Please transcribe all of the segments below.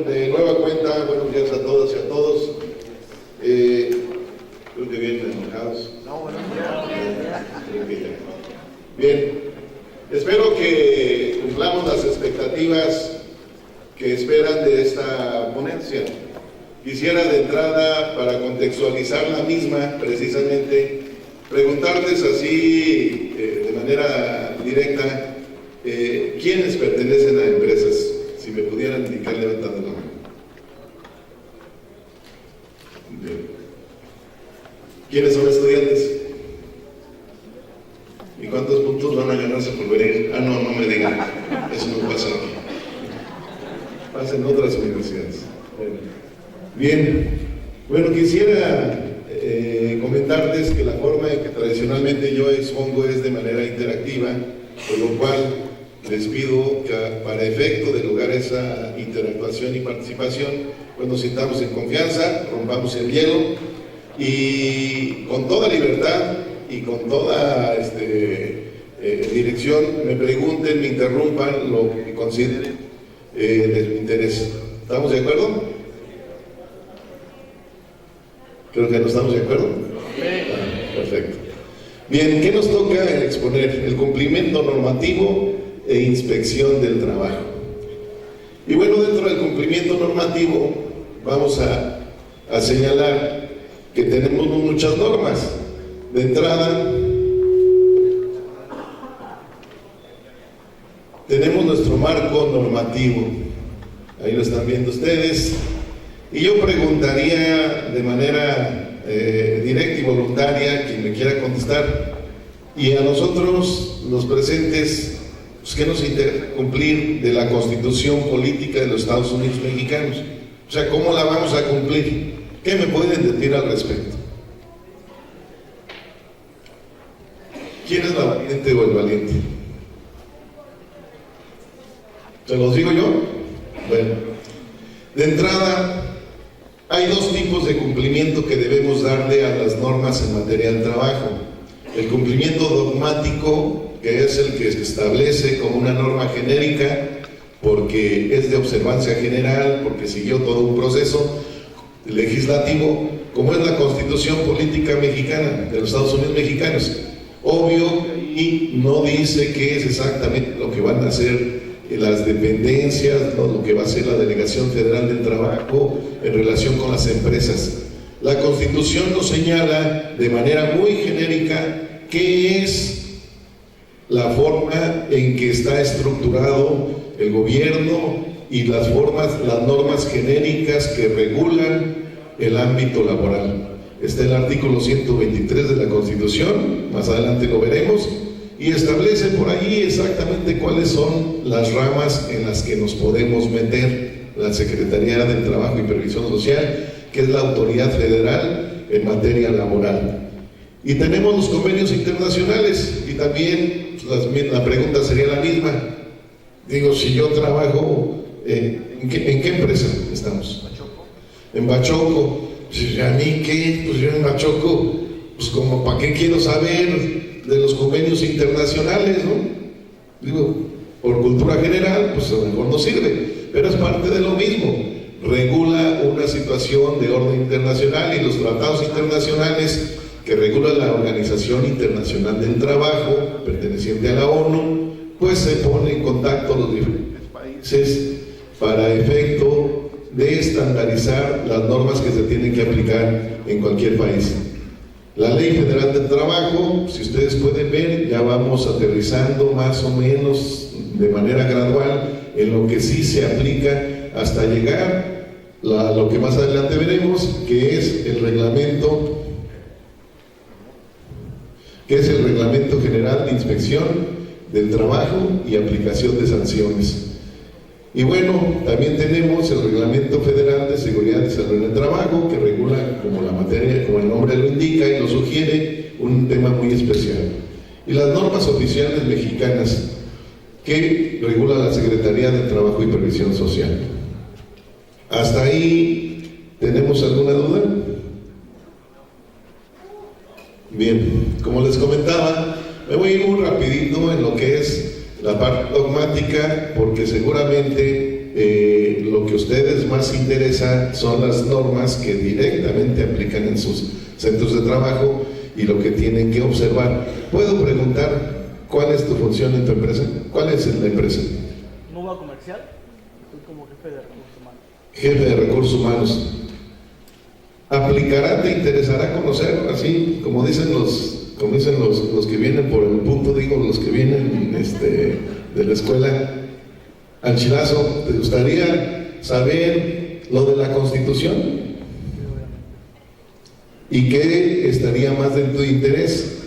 de nueva cuenta, buenos días a todas y a todos. Creo que vienen enojados. No, buenos días. Bien, espero que cumplamos las expectativas que esperan de esta ponencia. Quisiera de entrada, para contextualizar la misma, precisamente, preguntarles así, de manera directa, ¿quiénes pertenecen a empresas? Si me pudieran indicar levantando la mano. ¿Quiénes son estudiantes? ¿Y cuántos puntos van a ganarse por venir? Ah, no, no me digan. Eso no pasa aquí. Pasa en otras universidades. Bien. Bueno, quisiera comentarles que la forma en que tradicionalmente yo expongo es de manera interactiva, por lo cual les pido que para efecto de lograr esa interactuación y participación, pues nos sintamos en confianza, rompamos el hielo y con toda libertad y con toda dirección me pregunten, me interrumpan lo que consideren de su interés. ¿Estamos de acuerdo? Creo que no estamos de acuerdo. Perfecto. Bien, ¿qué nos toca exponer? El cumplimiento normativo e inspección del trabajo. Y bueno, dentro del cumplimiento normativo vamos a señalar que tenemos muchas normas. De entrada, tenemos nuestro marco normativo. Ahí lo están viendo ustedes. Y yo preguntaría de manera directa y voluntaria, quien me quiera contestar, y a nosotros, los presentes, pues, ¿qué nos interesa cumplir de la Constitución Política de los Estados Unidos Mexicanos? O sea, ¿cómo la vamos a cumplir? ¿Qué me pueden decir al respecto? ¿Quién es la valiente o el valiente? ¿Se los digo yo? Bueno, de entrada, hay dos tipos de cumplimiento que debemos darle a las normas en materia del trabajo. El cumplimiento dogmático, que es el que se establece como una norma genérica, porque es de observancia general, porque siguió todo un proceso legislativo, como es la Constitución Política Mexicana, de los Estados Unidos Mexicanos. Obvio, y no dice qué es exactamente lo que van a hacer las dependencias, ¿no?, lo que va a ser la Delegación Federal del Trabajo en relación con las empresas. La Constitución nos señala de manera muy genérica qué es la forma en que está estructurado el gobierno y las normas genéricas que regulan el ámbito laboral. Está el artículo 123 de la Constitución, más adelante lo veremos, y establece por allí exactamente cuáles son las ramas en las que nos podemos meter. La Secretaría del Trabajo y Previsión Social, que es la autoridad federal en materia laboral. Y tenemos los convenios internacionales, y también la pregunta sería la misma. Digo, si yo trabajo, ¿en qué empresa estamos? En Bachoco. Pues, ¿a mí qué? Pues yo en Bachoco, pues como ¿para qué quiero saber de los convenios internacionales, no? Digo, por cultura general, pues a lo mejor no sirve, pero es parte de lo mismo. Regula una situación de orden internacional, y los tratados internacionales que regula la Organización Internacional del Trabajo, perteneciente a la ONU, pues se pone en contacto los diferentes países para efecto de estandarizar las normas que se tienen que aplicar en cualquier país. La Ley Federal del Trabajo, si ustedes pueden ver, ya vamos aterrizando más o menos de manera gradual en lo que sí se aplica hasta llegar a lo que más adelante veremos, que es el reglamento general de inspección del trabajo y aplicación de sanciones. Y bueno, también tenemos el Reglamento Federal de Seguridad y Salud en el Trabajo, que regula, como la materia, como el nombre lo indica y lo sugiere, un tema muy especial. Y las normas oficiales mexicanas, que regula la Secretaría del Trabajo y Previsión Social. ¿Hasta ahí tenemos alguna duda? Bien, como les comentaba, me voy a ir muy rapidito en lo que es la parte dogmática, porque seguramente lo que a ustedes más interesa son las normas que directamente aplican en sus centros de trabajo y lo que tienen que observar. ¿Puedo preguntar cuál es tu función en tu empresa? ¿Cuál es la empresa? Nuba Comercial, soy como jefe de recursos humanos. Jefe de recursos humanos. ¿Aplicará, te interesará conocer, así como dicen los que vienen por el punto, digo, los que vienen de la escuela, al chilazo? ¿Te gustaría saber lo de la Constitución? ¿Y qué estaría más de tu interés?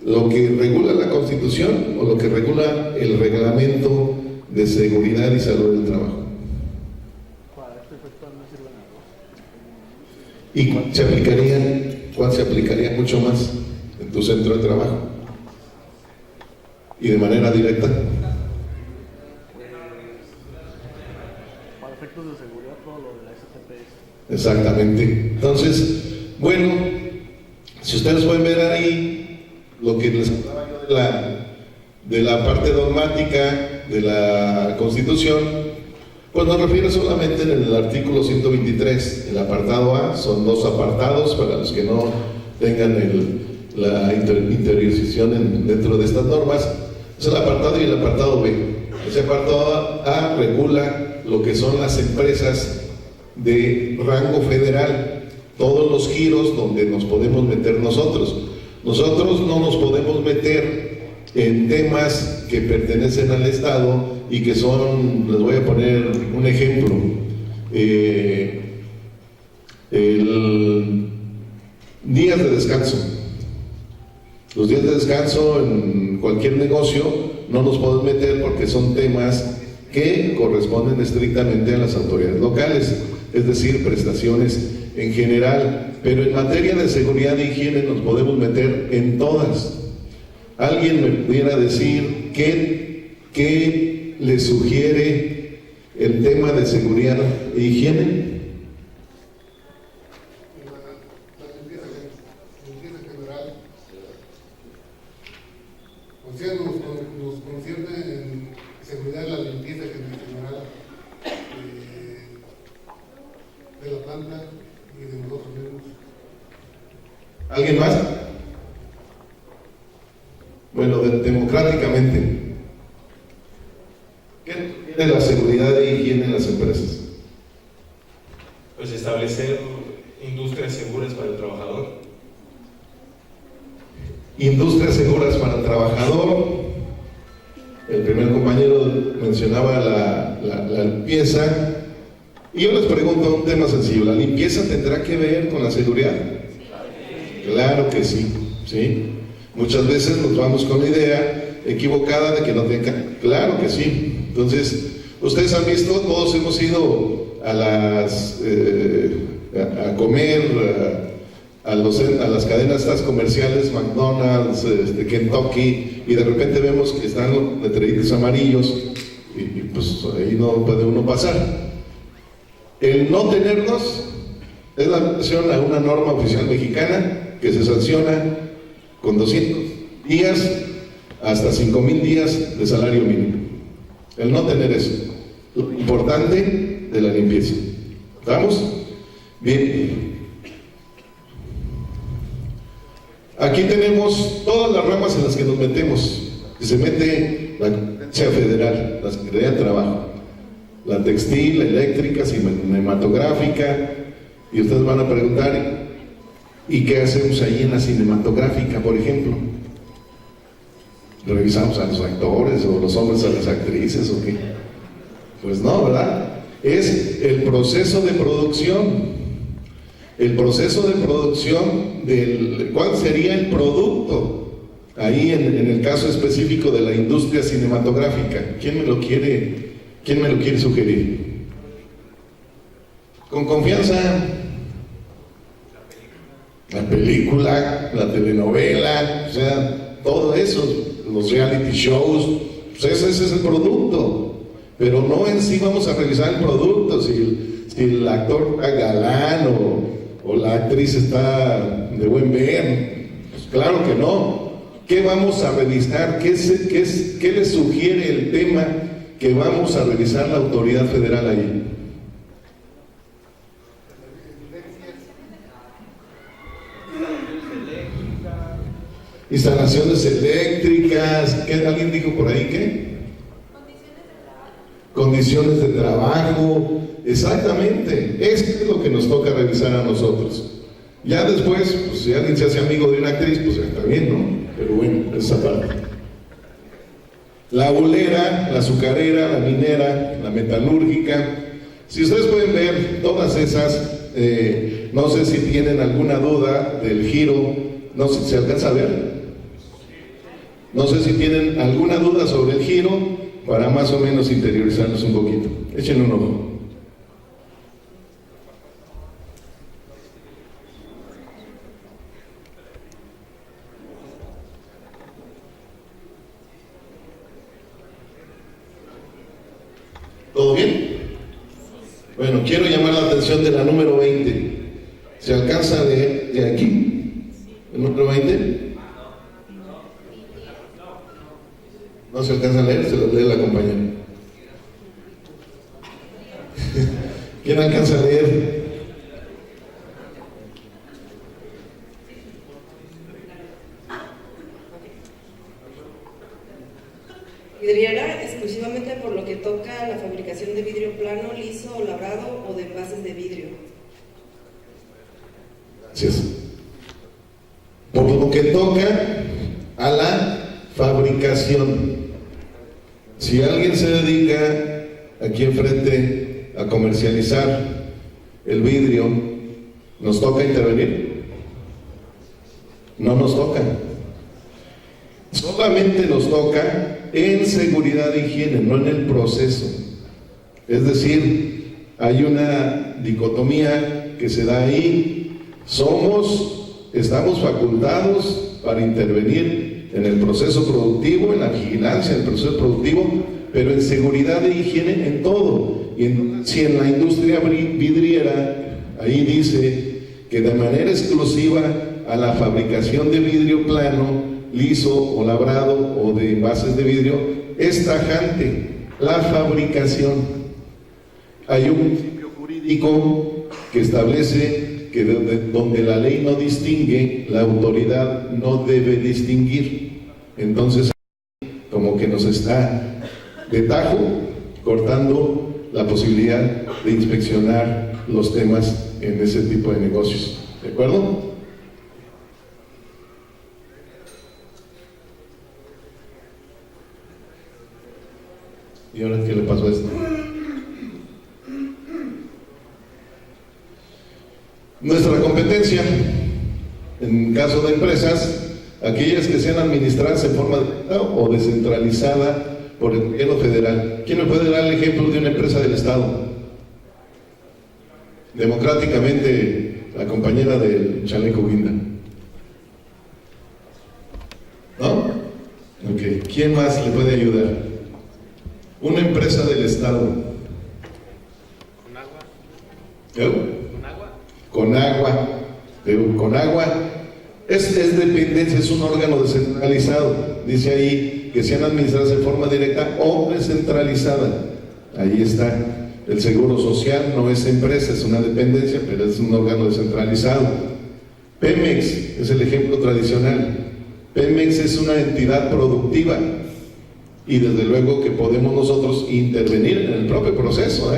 ¿Lo que regula la Constitución o lo que regula el Reglamento de Seguridad y Salud del Trabajo? ¿Y cuál se aplicaría mucho más en tu centro de trabajo? ¿Y de manera directa? Para efectos de seguridad, todo lo de la STPS. Exactamente. Entonces, bueno, si ustedes pueden ver ahí lo que les hablaba yo de la parte dogmática de la Constitución, pues nos refiere solamente en el artículo 123, el apartado A. Son dos apartados para los que no tengan la interiorización dentro de estas normas. Es el apartado y el apartado B. Ese apartado A regula lo que son las empresas de rango federal, todos los giros donde nos podemos meter nosotros. Nosotros no nos podemos meter en temas que pertenecen al Estado y que son, les voy a poner un ejemplo, días de descanso. Los días de descanso en cualquier negocio no nos podemos meter porque son temas que corresponden estrictamente a las autoridades locales, es decir, prestaciones en general, pero en materia de seguridad e higiene nos podemos meter en todas. ¿Alguien me pudiera decir qué le sugiere el tema de seguridad e higiene? La limpieza general. O sea, nos concierne en seguridad la limpieza general de la planta y de nosotros mismos. ¿Alguien más? Bueno, democráticamente, ¿qué tiene la seguridad e higiene en las empresas? Pues establecer industrias seguras para el trabajador. Industrias seguras para el trabajador. El primer compañero mencionaba la limpieza. Y yo les pregunto un tema sencillo: ¿la limpieza tendrá que ver con la seguridad? Claro que sí, ¿sí? Muchas veces nos vamos con la idea equivocada de que no tenga. Claro que sí. Entonces, ustedes han visto, todos hemos ido a comer a las cadenas estas comerciales, McDonald's, Kentucky, y de repente vemos que están los letreritos amarillos y pues ahí no puede uno pasar. El no tenerlos es la violación a una norma oficial mexicana que se sanciona con 200 días hasta 5,000 días de salario mínimo. El no tener eso. Lo importante de la limpieza. ¿Estamos? Bien. Aquí tenemos todas las ramas en las que nos metemos. Se mete la competencia federal, la Secretaría de Trabajo, la textil, la eléctrica, cinematográfica, y ustedes van a preguntar, ¿y qué hacemos ahí en la cinematográfica, por ejemplo? ¿Revisamos a los actores o los hombres a las actrices o qué? Pues no, ¿verdad? Es el proceso de producción. El proceso de producción del cuál sería el producto ahí en el caso específico de la industria cinematográfica. ¿Quién me lo quiere sugerir? Con confianza. La película, la telenovela, o sea, todo eso, los reality shows, pues ese es el producto. Pero no en sí vamos a revisar el producto, si el actor está galán o la actriz está de buen ver. Pues claro que no. ¿Qué vamos a revisar? ¿Qué le sugiere el tema que vamos a revisar la autoridad federal ahí? Instalaciones eléctricas, ¿qué alguien dijo por ahí qué? Condiciones de trabajo, exactamente, esto es lo que nos toca revisar a nosotros. Ya después, pues si alguien se hace amigo de una actriz, pues está bien, ¿no? Pero bueno, esa parte. La bolera, la azucarera, la minera, la metalúrgica. Si ustedes pueden ver todas esas, no sé si tienen alguna duda del giro, no sé si se alcanza a ver. No sé si tienen alguna duda sobre el giro para más o menos interiorizarnos un poquito. Échenle un ojo. ¿Todo bien? Bueno, quiero llamar la atención de la número 20. ¿Se alcanza de aquí? ¿El número 20? No se alcanza a leer, se lo lee la compañera. ¿Quién alcanza a leer? Vidriera exclusivamente por lo que toca a la fabricación de vidrio plano, liso o labrado o de envases de vidrio. Gracias. Por lo que toca a la fabricación. Si alguien se dedica aquí enfrente a comercializar el vidrio, ¿nos toca intervenir? No nos toca. Solamente nos toca en seguridad e higiene, no en el proceso. Es decir, hay una dicotomía que se da ahí. Estamos facultados para intervenir en el proceso productivo, en la vigilancia del proceso productivo, pero en seguridad e higiene en todo. Y si en la industria vidriera, ahí dice que de manera exclusiva a la fabricación de vidrio plano, liso o labrado o de envases de vidrio, es tajante la fabricación. Hay un principio jurídico que establece que donde la ley no distingue, la autoridad no debe distinguir. Entonces, como que nos está de tajo cortando la posibilidad de inspeccionar los temas en ese tipo de negocios. ¿De acuerdo? ¿Y ahora qué le pasó a esto? Nuestra competencia, en caso de empresas, aquellas que sean administradas en forma directa o descentralizada por el gobierno federal. ¿Quién me puede dar el ejemplo de una empresa del Estado? Democráticamente, la compañera del chaleco guinda. ¿No? Ok. ¿Quién más le puede ayudar? Una empresa del Estado. ¿Con agua? ¿Eh? ¿Con agua? Con agua. Es dependencia, es un órgano descentralizado. Dice ahí que sean administradas de forma directa o descentralizada. Ahí está. El Seguro Social no es empresa, es una dependencia, pero es un órgano descentralizado. Pemex es el ejemplo tradicional. Pemex es una entidad productiva y desde luego que podemos nosotros intervenir en el propio proceso,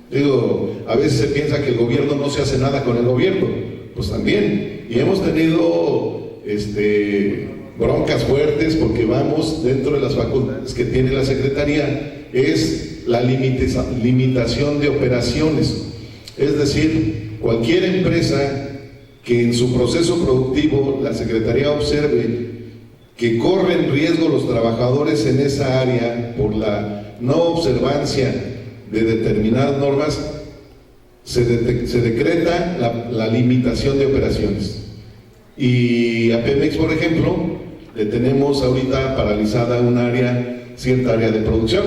Digo, a veces se piensa que el gobierno no se hace nada con el gobierno, pues también, y hemos tenido broncas fuertes porque vamos dentro de las facultades que tiene la Secretaría, es la limitación de operaciones, es decir, cualquier empresa que en su proceso productivo la Secretaría observe que corren riesgo los trabajadores en esa área por la no observancia de determinadas normas, se decreta la limitación de operaciones. Y a Pemex, por ejemplo, le tenemos ahorita paralizada cierta área de producción.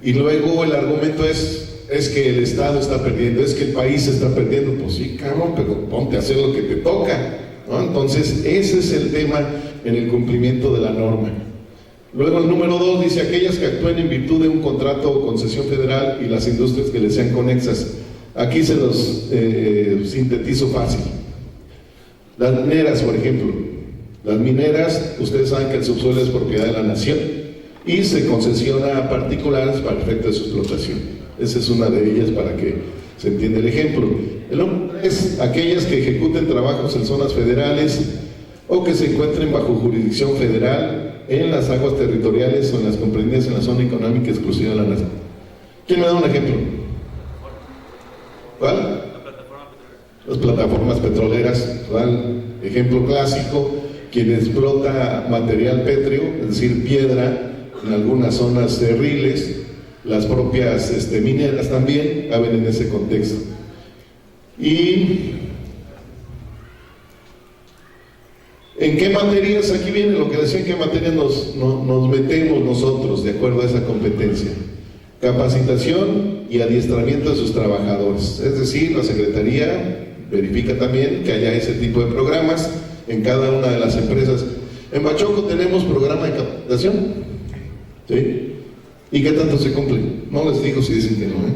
Y luego el argumento es que el Estado está perdiendo, es que el país está perdiendo. Pues sí, cabrón, pero ponte a hacer lo que te toca, ¿no? Entonces, ese es el tema en el cumplimiento de la norma. Luego el número 2 dice aquellas que actúen en virtud de un contrato o concesión federal y las industrias que les sean conexas. Aquí se los sintetizo fácil. Las mineras, por ejemplo, Las mineras, ustedes saben que el subsuelo es propiedad de la nación y se concesiona a particulares para efectos de su explotación. Esa es una de ellas para que se entienda el ejemplo. El otro es aquellas que ejecuten trabajos en zonas federales o que se encuentren bajo jurisdicción federal en las aguas territoriales o en las comprendidas en la zona económica exclusiva de la nación. ¿Quién me da un ejemplo? ¿Cuál? Las plataformas petroleras. ¿Cuál? Ejemplo clásico, quien explota material pétreo, es decir, piedra, en algunas zonas cerriles, las propias mineras también caben en ese contexto. ¿Y en qué materias? Aquí viene lo que decía, en qué materias nos metemos nosotros de acuerdo a esa competencia. Capacitación y adiestramiento de sus trabajadores, es decir, la Secretaría verifica también que haya ese tipo de programas en cada una de las empresas. En Bachoco tenemos programa de capacitación, ¿sí? ¿Y qué tanto se cumple? No les digo si dicen que no, ¿eh?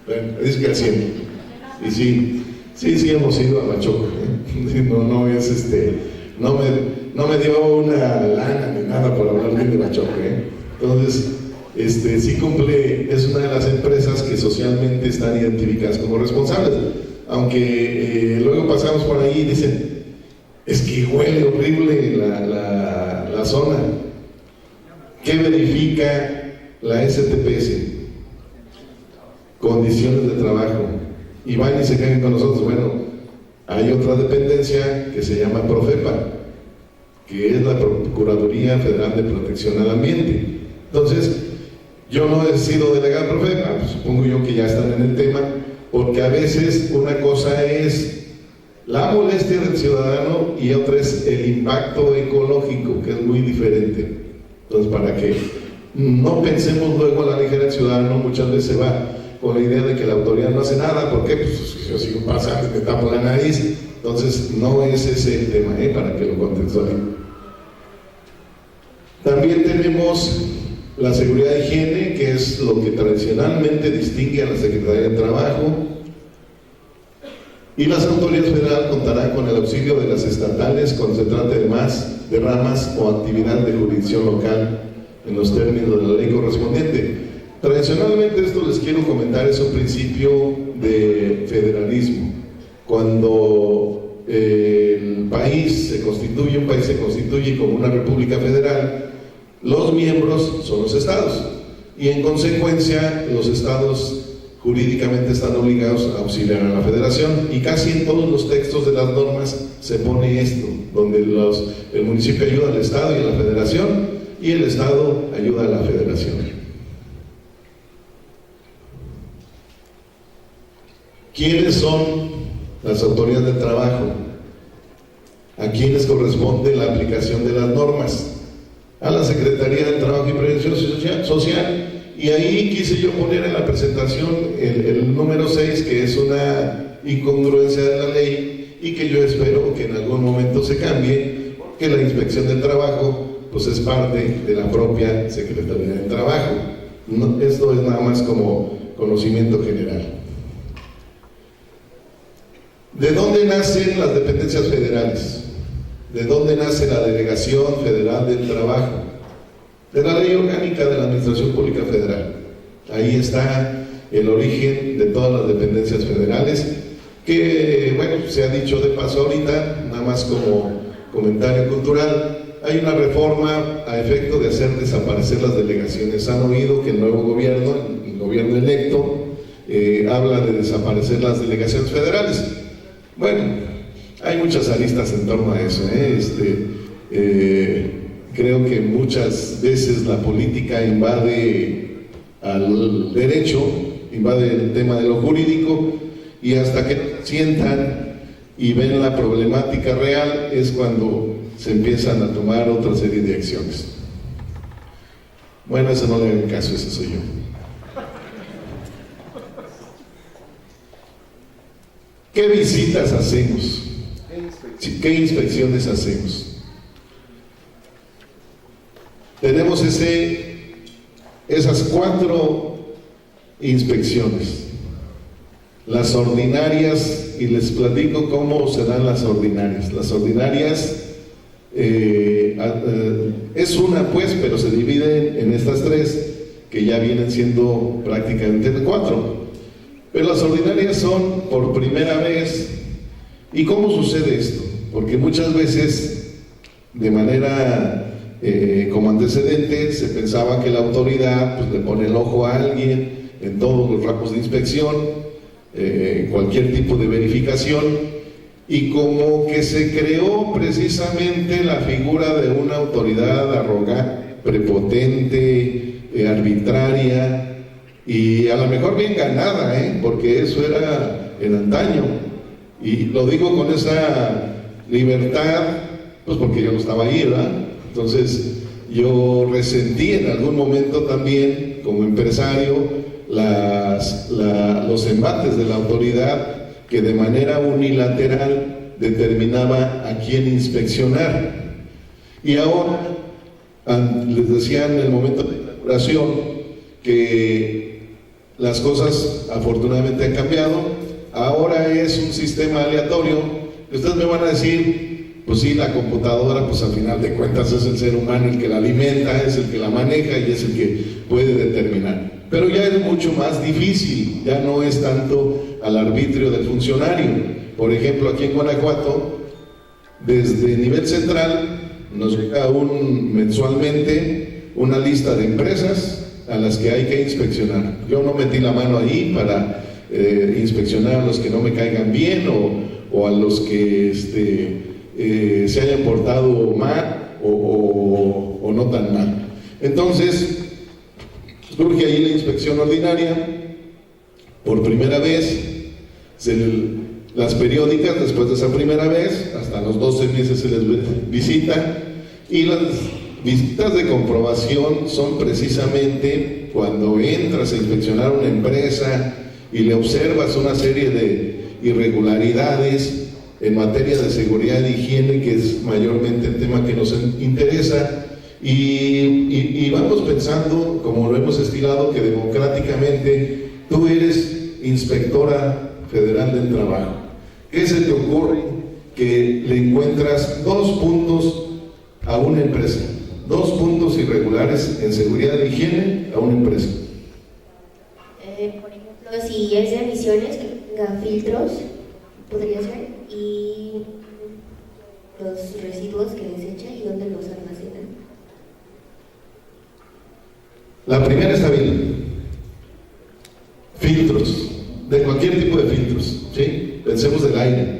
Bueno, dicen que al 100. Y sí hemos ido a Bachoco, ¿eh? No es no me dio una lana ni nada por hablar bien de Bachoco, ¿eh? Entonces, sí cumple, es una de las empresas que socialmente están identificadas como responsables, aunque luego pasamos por ahí y dicen, es que huele horrible la zona. ¿Qué verifica la STPS? Condiciones de trabajo. Y van y se quedan con nosotros. Bueno, hay otra dependencia que se llama Profepa, que es la Procuraduría Federal de Protección al Ambiente. Entonces, yo no he sido delegado de Profepa, pues supongo yo que ya están en el tema, porque a veces una cosa es la molestia del ciudadano y otra es el impacto ecológico, que es muy diferente. Entonces, para que no pensemos luego a la ligera, el ciudadano muchas veces se va con la idea de que la autoridad no hace nada. ¿Por qué? Pues yo sigo pasando, me tapo la nariz. Entonces, no es ese el tema, para que lo contextualicen. También tenemos la seguridad de higiene, que es lo que tradicionalmente distingue a la Secretaría de Trabajo. Y las autoridades federales contarán con el auxilio de las estatales cuando se trate de ramas o actividad de jurisdicción local en los términos de la ley correspondiente. Tradicionalmente, esto les quiero comentar, es un principio de federalismo. Cuando un país se constituye como una república federal, los miembros son los estados y en consecuencia los estados jurídicamente están obligados a auxiliar a la federación, y casi en todos los textos de las normas se pone esto, donde el municipio ayuda al estado y a la federación y el estado ayuda a la federación. ¿Quiénes son las autoridades de trabajo? ¿A quiénes corresponde la aplicación de las normas? A la Secretaría de Trabajo y Previsión Social. Y ahí quise yo poner en la presentación el número 6, que es una incongruencia de la ley y que yo espero que en algún momento se cambie, porque la inspección del trabajo pues es parte de la propia Secretaría de Trabajo. Esto es nada más como conocimiento general. ¿De dónde nacen las dependencias federales? ¿De dónde nace la Delegación Federal del Trabajo? De la Ley Orgánica de la Administración Pública Federal. Ahí está el origen de todas las dependencias federales, que, bueno, se ha dicho de paso ahorita, nada más como comentario cultural. Hay una reforma a efecto de hacer desaparecer las delegaciones. Han oído que el nuevo gobierno, el gobierno electo, habla de desaparecer las delegaciones federales. Bueno, hay muchas aristas en torno a eso, creo que muchas veces la política invade al derecho, invade el tema de lo jurídico, y hasta que sientan y ven la problemática real es cuando se empiezan a tomar otra serie de acciones. Bueno, eso no le hagan caso, ese soy yo. ¿Qué visitas hacemos? ¿Qué inspecciones hacemos? Tenemos esas 4 inspecciones. Las ordinarias, y les platico cómo se dan las ordinarias. Las ordinarias es una pues, pero se divide en estas tres, que ya vienen siendo prácticamente cuatro. Pero las ordinarias son por primera vez. ¿Y cómo sucede esto? Porque muchas veces, de manera como antecedente, se pensaba que la autoridad pues, le pone el ojo a alguien en todos los ramos de inspección, en cualquier tipo de verificación, y como que se creó precisamente la figura de una autoridad arrogante, prepotente, arbitraria, y a lo mejor bien ganada, porque eso era en antaño, y lo digo con esa libertad, pues porque yo no estaba ahí, ¿verdad? Entonces yo resentí en algún momento también, como empresario, los embates de la autoridad, que de manera unilateral determinaba a quién inspeccionar. Y ahora, les decía en el momento de inauguración que las cosas afortunadamente han cambiado. Ahora es un sistema aleatorio. Ustedes me van a decir, pues sí, la computadora, pues al final de cuentas es el ser humano el que la alimenta, es el que la maneja y es el que puede determinar. Pero ya es mucho más difícil, ya no es tanto al arbitrio del funcionario. Por ejemplo, aquí en Guanajuato, desde nivel central, nos llega mensualmente una lista de empresas a las que hay que inspeccionar. Yo no metí la mano ahí para inspeccionar a los que no me caigan bien o a los que se hayan portado mal o no tan mal. Entonces, surge ahí la inspección ordinaria, por primera vez, las periódicas después de esa primera vez, hasta los 12 meses se les visita, y las visitas de comprobación son precisamente cuando entras a inspeccionar una empresa y le observas una serie de irregularidades en materia de seguridad e higiene, que es mayormente el tema que nos interesa. Y vamos pensando, como lo hemos estilado, que democráticamente tú eres inspectora federal del trabajo. ¿Qué se te ocurre que le encuentras 2 puntos a una empresa? 2 puntos irregulares en seguridad e higiene a una empresa. Por ejemplo, si es de emisiones, que tenga filtros, podría ser, y los residuos que desecha y dónde los almacenan. La primera está bien. Filtros, de cualquier tipo de filtros, ¿sí? Pensemos del aire.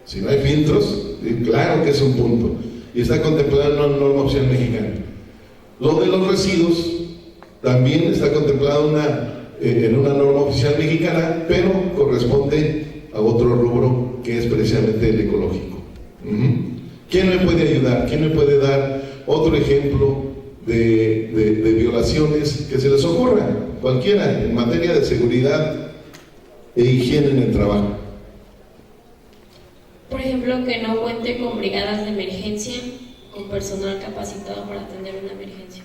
Si no hay filtros, claro que es un punto. Y está contemplada en una norma oficial mexicana. Lo de los residuos también está contemplado en una norma oficial mexicana, pero corresponde a otro rubro que es precisamente el ecológico. ¿Quién me puede ayudar? ¿Quién me puede dar otro ejemplo de violaciones que se les ocurra? Cualquiera, en materia de seguridad e higiene en el trabajo. Por ejemplo, que no cuente con brigadas de emergencia, con personal capacitado para atender una emergencia.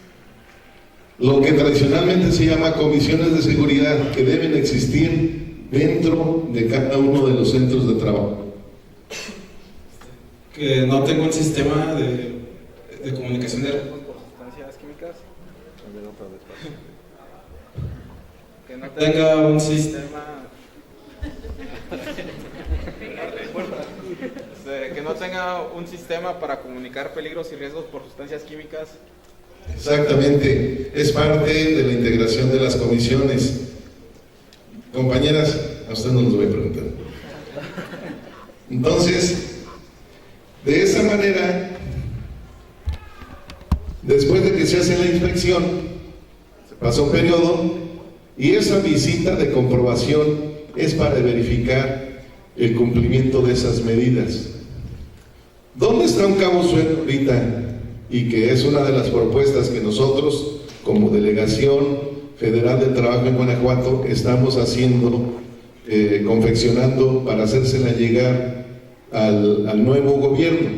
Lo que tradicionalmente se llama comisiones de seguridad, que deben existir dentro de cada uno de los centros de trabajo. Que no tenga un sistema de comunicación por sustancias químicas. que no tenga un sistema que no tenga un sistema para comunicar peligros y riesgos por sustancias químicas. Exactamente, es parte de la integración de las comisiones. Compañeras, a usted no les voy a preguntar. Entonces, de esa manera, después de que se hace la inspección, se pasa un periodo y esa visita de comprobación es para verificar el cumplimiento de esas medidas. ¿Dónde está un cabo suelto ahorita? Y que es una de las propuestas que nosotros, como Delegación Federal del Trabajo en Guanajuato, estamos haciendo, confeccionando para hacérsela llegar al nuevo gobierno.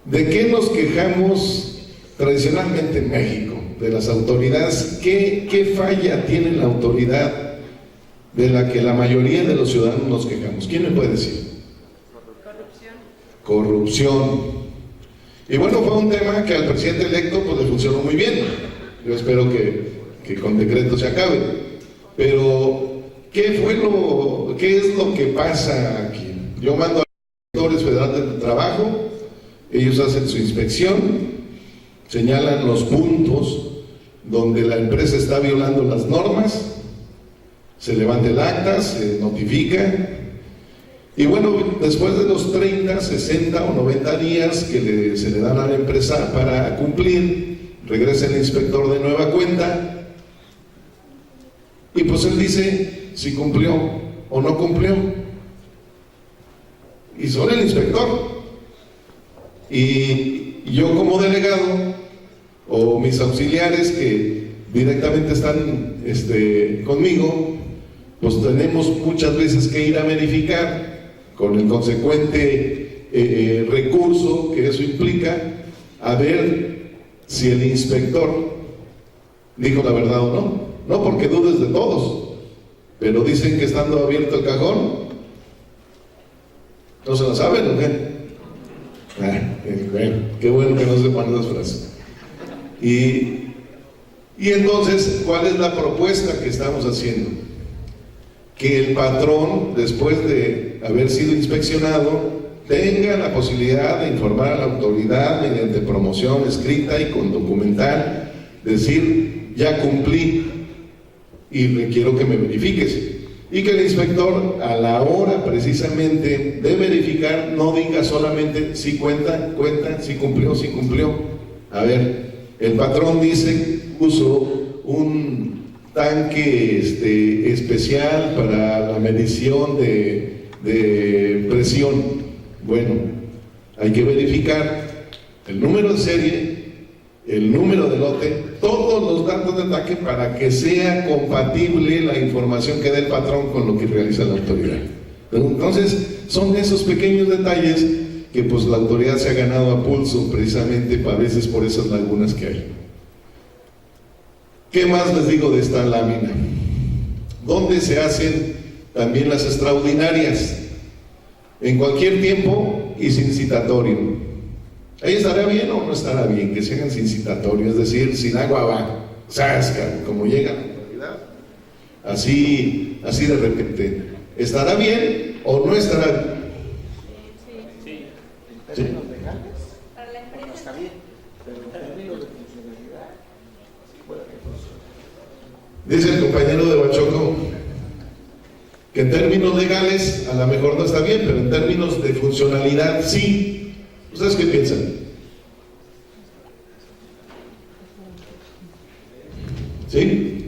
¿De qué nos quejamos tradicionalmente en México? De las autoridades. ¿Qué falla tiene la autoridad de la que la mayoría de los ciudadanos nos quejamos? ¿Quién me puede decir? Corrupción. Corrupción. Y bueno, fue un tema que al presidente electo pues le funcionó muy bien. Yo espero que con decreto se acabe. Pero, ¿qué es lo que pasa aquí? Yo mando a los inspectores federales de trabajo, ellos hacen su inspección, señalan los puntos donde la empresa está violando las normas, se levanta el acta, se notifica, y bueno, después de los 30, 60 o 90 días que se le dan a la empresa para cumplir, regresa el inspector de nueva cuenta, y pues él dice si cumplió o no cumplió, y son el inspector. Y yo como delegado, o mis auxiliares que directamente están conmigo, pues tenemos muchas veces que ir a verificar, con el consecuente recurso que eso implica, a ver si el inspector dijo la verdad o no. No porque dudes de todos, pero dicen que estando abierto el cajón, no se lo saben, ¿o qué? Qué bueno que no sepan esas frases. Y entonces, ¿cuál es la propuesta que estamos haciendo? Que el patrón, después de haber sido inspeccionado, tenga la posibilidad de informar a la autoridad mediante promoción escrita y con documental, decir, ya cumplí y requiero que me verifiques. Y que el inspector, a la hora precisamente de verificar, no diga solamente si cuenta, si cumplió. A ver, el patrón dice, puso un tanque especial para la medición de presión. Bueno, hay que verificar el número de serie, el número de lote, todos los datos de ataque para que sea compatible la información que da el patrón con lo que realiza la autoridad. Entonces, son esos pequeños detalles que pues la autoridad se ha ganado a pulso precisamente a veces por esas lagunas que hay. ¿Qué más les digo de esta lámina? ¿Dónde se hacen también las extraordinarias? En cualquier tiempo y sin citatorio. ¿Ahí estará bien o no estará bien que se hagan sin citatorio? Es decir, sin agua abajo, ¡zasca!, como llega la autoridad, así de repente. ¿Estará bien o no estará bien? Sí. ¿En términos legales? Para la empresa está bien, pero en términos de funcionalidad puede que funcione. Dice el compañero de Bachoco que en términos legales a lo mejor no está bien, pero en términos de funcionalidad sí. ¿Ustedes qué piensan? ¿Sí?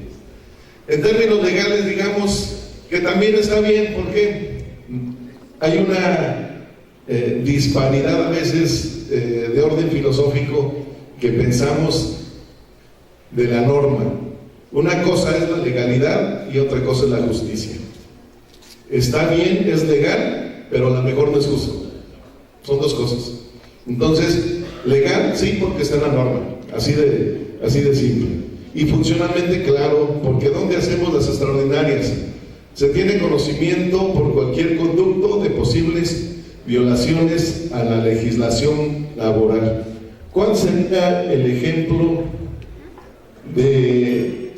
En términos legales, digamos que también está bien, porque hay una disparidad a veces de orden filosófico que pensamos de la norma. Una cosa es la legalidad y otra cosa es la justicia. Está bien, es legal, pero a lo mejor no es justo. Son dos cosas. Entonces, legal, sí, porque está en la norma, así de simple. Y funcionalmente, claro, porque ¿dónde hacemos las extraordinarias? Se tiene conocimiento por cualquier conducto de posibles violaciones a la legislación laboral. ¿Cuál sería el ejemplo de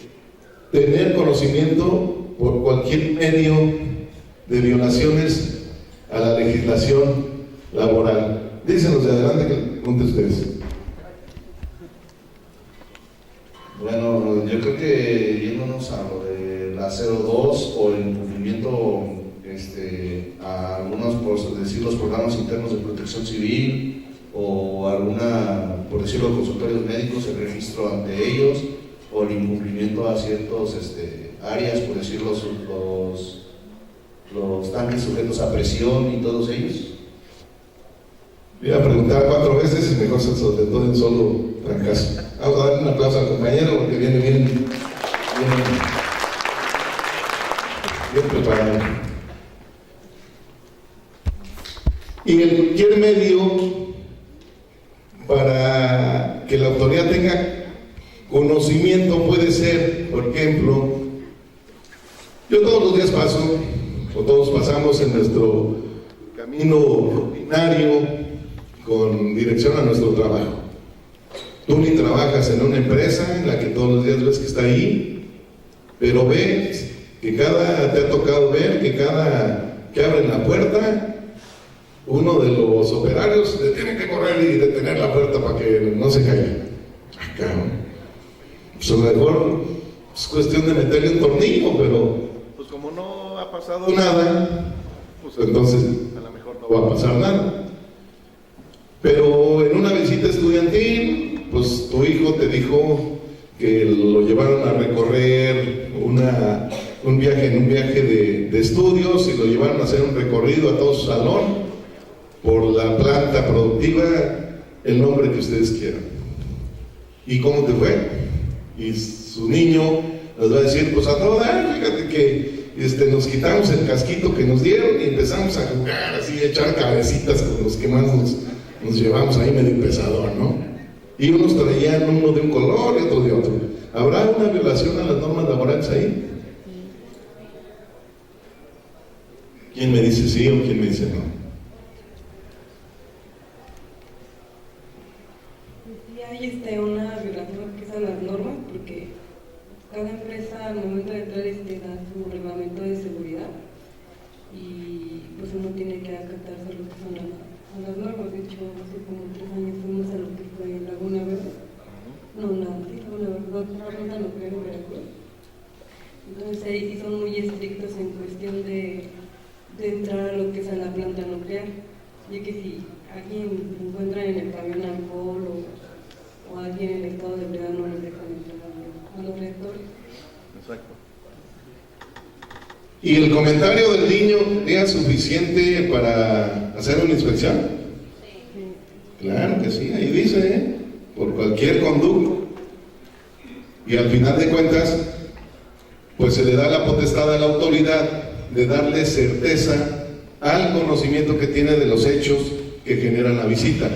tener conocimiento por cualquier medio de violaciones a la legislación laboral? Dícenos de adelante que pregunten ustedes. Bueno, yo creo que yéndonos a lo de la 02 o el incumplimiento a algunos, por decir, los programas internos de protección civil o alguna, por decirlo, consultorios médicos, el registro ante ellos o el incumplimiento a ciertos áreas, por decirlo, los tanques sujetos a presión y todos ellos. Voy a preguntar 4 veces y mejor se soltó en solo trancazo. Vamos a darle un aplauso al compañero porque viene bien preparado. Y en cualquier medio para que la autoridad tenga conocimiento puede ser, por ejemplo, yo todos los días paso, o todos pasamos en nuestro camino rutinario con dirección a nuestro trabajo. Tú ni trabajas en una empresa en la que todos los días ves que está ahí, pero ves que te ha tocado ver que abren la puerta, uno de los operarios le tiene que correr y detener la puerta para que no se caiga. Acá, pues a lo mejor es cuestión de meterle un tornillo, pero pues como no ha pasado nada, pues entonces a lo mejor no va a pasar nada. Pero en una visita estudiantil, pues tu hijo te dijo que lo llevaron a recorrer un viaje de estudios y lo llevaron a hacer un recorrido a todo su salón por la planta productiva, el nombre que ustedes quieran. ¿Y cómo te fue? Y su niño les va a decir, pues a todo dar, fíjate que nos quitamos el casquito que nos dieron y empezamos a jugar así, a echar cabecitas con los que más nos llevamos ahí medio pesador, ¿no? Y unos traían uno de un color y otro de otro. ¿Habrá una violación a las normas laborales ahí? ¿Quién me dice sí o quién me dice no? Sí hay una violación que es a las normas, porque cada empresa al momento de entrar da su reglamento de seguridad y pues uno tiene que acatarse a lo que son las normas. De hecho, hace como 3 años fuimos a lo que fue Laguna Verde, Laguna Verde nuclear en Veracruz. Entonces ahí sí son muy estrictos en cuestión de entrar a lo que es a la planta nuclear, ya que si alguien encuentra en el camión alcohol o alguien en estado de ebriedad, no les dejan entrar a los reactores. Exacto. ¿Y el comentario del niño era suficiente para hacer una inspección? Sí. Claro que sí, ahí dice, por cualquier conducto. Y al final de cuentas, pues se le da la potestad a la autoridad de darle certeza al conocimiento que tiene de los hechos que generan la visita.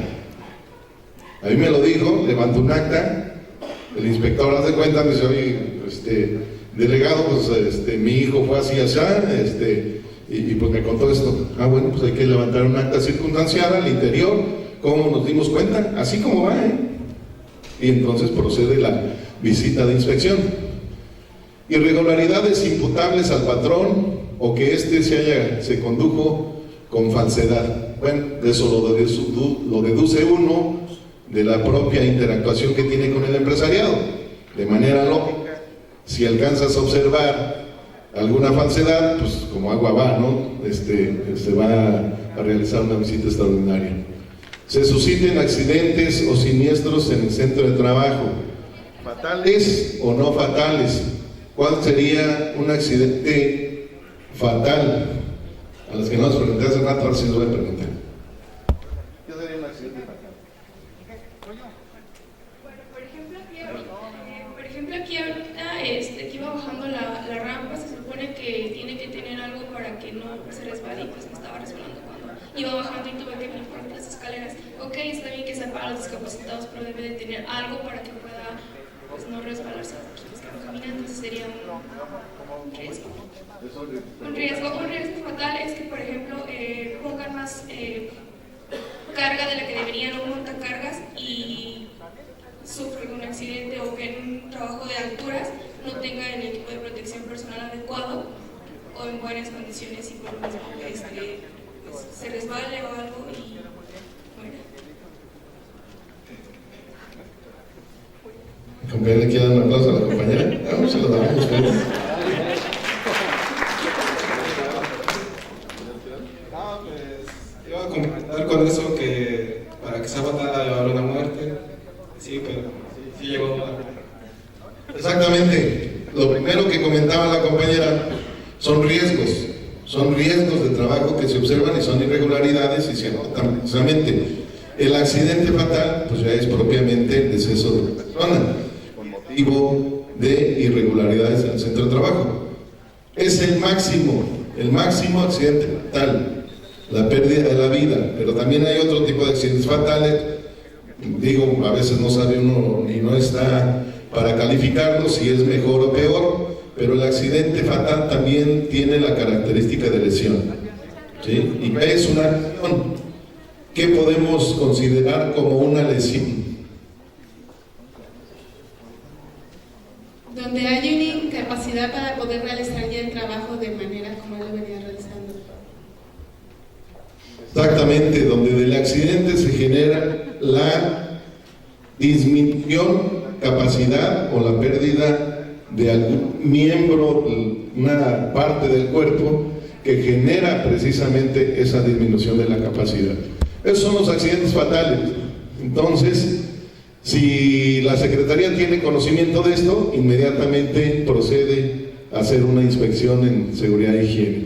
A mí me lo dijo, levantó un acta, el inspector hace cuenta, me dice, oye, delegado, pues mi hijo fue así, y pues me contó esto. Ah, bueno, pues hay que levantar un acta circunstancial al interior, ¿cómo nos dimos cuenta? Así como va, Y entonces procede la visita de inspección. Irregularidades imputables al patrón o que se condujo con falsedad. Bueno, de eso lo deduce uno de la propia interactuación que tiene con el empresariado. De manera lógica, si alcanzas a observar alguna falsedad, pues como agua va, ¿no? Se va a realizar una visita extraordinaria. Se susciten accidentes o siniestros en el centro de trabajo, fatales o no fatales. ¿Cuál sería un accidente fatal? A los que no les pregunté hace rato, ahora sí les voy a preguntar. ¿Qué sería un accidente fatal? Bueno, por ejemplo aquí ahorita que iba bajando la rampa, se supone que tiene que tener algo para que no se resbale, y pues me estaba resbalando cuando iba bajando y tuve que venir por las escaleras. Ok, está bien que sea para los discapacitados, pero debe de tener algo para que pueda pues no resbalarse los que van caminando. Entonces sería un riesgo. Un riesgo fatal es que, por ejemplo, pongan más carga de la que deberían o montacargas y sufren un accidente, o que en un trabajo de alturas no tengan el equipo de protección personal adecuado o en buenas condiciones, y por lo mismo pues, se resbale o algo y bueno. ¿Compañera le quiere dar un aplauso a la compañera? Vamos, se lo damos. Iba a comentar con eso que para que sea fatal a llevar una muerte, sí, pero sí llegó a una. Exactamente. Lo primero que comentaba la compañera son riesgos de trabajo que se observan y son irregularidades y se anotan precisamente. El accidente fatal, pues ya es propiamente el deceso de la persona, con motivo de irregularidades en el centro de trabajo. Es el máximo accidente fatal, la pérdida de la vida, pero también hay otro tipo de accidentes fatales. Digo, a veces no sabe uno y no está para calificarlo si es mejor o peor, pero el accidente fatal también tiene la característica de lesión, ¿sí? Y es una lesión ¿qué podemos considerar como una lesión? Donde hay una incapacidad para poder realizar ya el trabajo de manera como él lo venía realizando. Exactamente, donde del accidente se genera la disminución, capacidad o la pérdida de algún miembro, una parte del cuerpo que genera precisamente esa disminución de la capacidad. Esos son los accidentes fatales. Entonces, si la Secretaría tiene conocimiento de esto, inmediatamente procede a hacer una inspección en seguridad e higiene.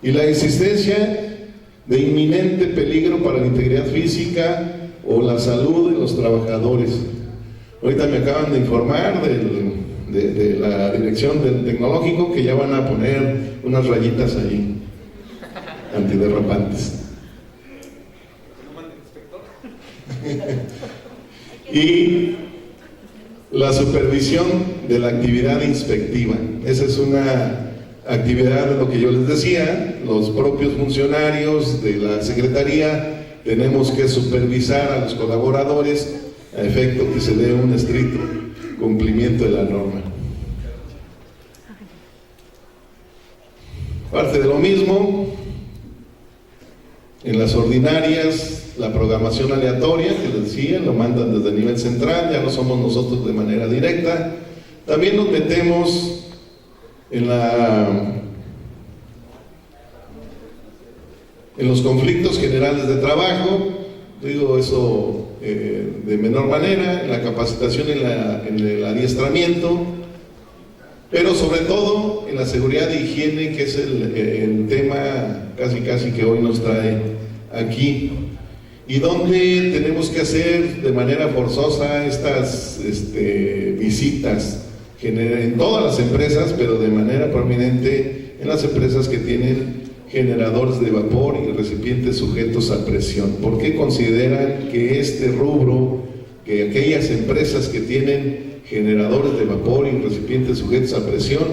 Y la existencia de inminente peligro para la integridad física o la salud de los trabajadores. Ahorita me acaban de informar de la dirección del tecnológico que ya van a poner unas rayitas ahí, antiderrapantes. Y la supervisión de la actividad inspectiva. Esa es una actividad de lo que yo les decía, los propios funcionarios de la Secretaría tenemos que supervisar a los colaboradores a efecto que se dé un estricto cumplimiento de la norma. Parte de lo mismo, en las ordinarias, la programación aleatoria, que les decía, lo mandan desde el nivel central, ya no somos nosotros de manera directa. También nos metemos en los conflictos generales de trabajo, digo eso de menor manera, en la capacitación, en el adiestramiento, pero sobre todo en la seguridad e higiene, que es el tema casi que hoy nos trae aquí, y donde tenemos que hacer de manera forzosa estas visitas en todas las empresas, pero de manera prominente en las empresas que tienen generadores de vapor y recipientes sujetos a presión. ¿Por qué consideran que este rubro, que aquellas empresas que tienen generadores de vapor y recipientes sujetos a presión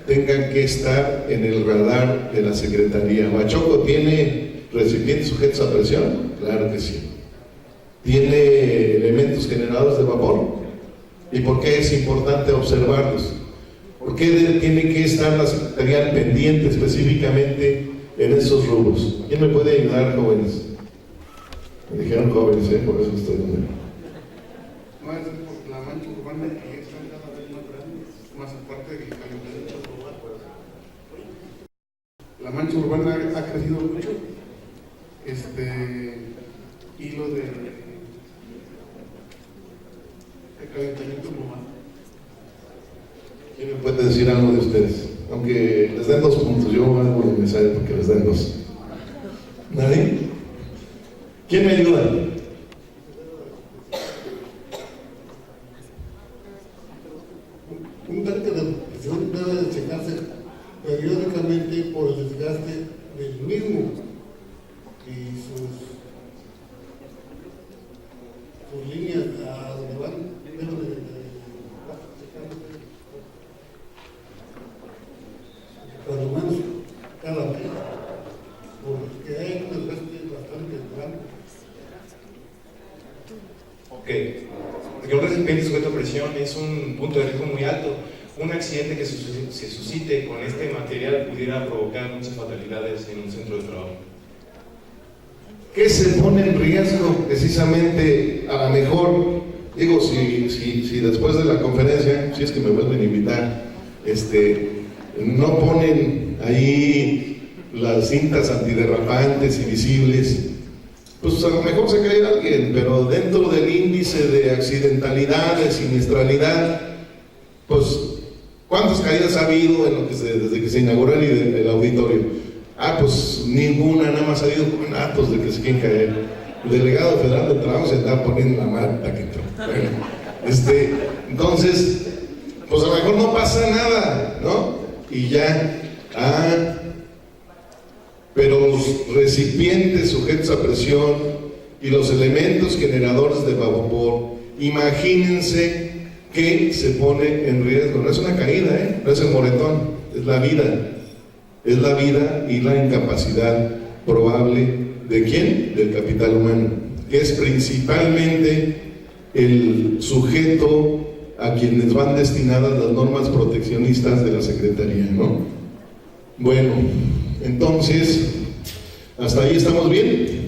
tengan que estar en el radar de la Secretaría? ¿Huachoco tiene recipientes sujetos a presión? Claro que sí. ¿Tiene elementos generadores de vapor? ¿Y por qué es importante observarlos? ¿Por qué tiene que estar la Secretaría pendiente específicamente en esos rubros? ¿Quién me puede ayudar, jóvenes? Me dijeron jóvenes, por eso estoy donde. La mancha urbana que está cada vez más grande, más aparte del calentamiento global. La mancha urbana ha crecido mucho. Hilo de calentamiento global. ¿Quién me puede decir algo de ustedes? Aunque les den 2 puntos, yo hago el mensaje porque les den 2. ¿Nadie? ¿Quién me ayuda? Un tanque de presión debe de checarse periódicamente por el desgaste del mismo y sus líneas a donde van deben de checarse cuando menos cada mes, porque hay un desgaste bastante grande. Ok, porque un recipiente sujeto a presión es un punto de riesgo muy alto. Un accidente que se suscite con este material pudiera provocar muchas fatalidades en un centro de trabajo. ¿Qué se pone en riesgo precisamente? A lo mejor, digo, si después de la conferencia, si es que me vuelven a invitar, no ponen ahí las cintas antiderrapantes y visibles, pues a lo mejor se cae alguien, pero dentro del índice de accidentalidad, de siniestralidad, pues ¿cuántas caídas ha habido desde que se inauguró el auditorio? Pues ninguna, nada más ha habido conatos de que se quieren caer. El delegado federal del trabajo se está poniendo la manta que entró. Bueno, entonces, pues a lo mejor no pasa nada, ¿no? Y ya, pero los recipientes sujetos a presión y los elementos generadores de vapor, imagínense que se pone en riesgo. No es una caída, no es el moretón, es la vida. Es la vida y la incapacidad probable, ¿de quién? Del capital humano, que es principalmente el sujeto a quienes van destinadas las normas proteccionistas de la Secretaría, ¿no? Bueno, entonces, ¿hasta ahí estamos bien?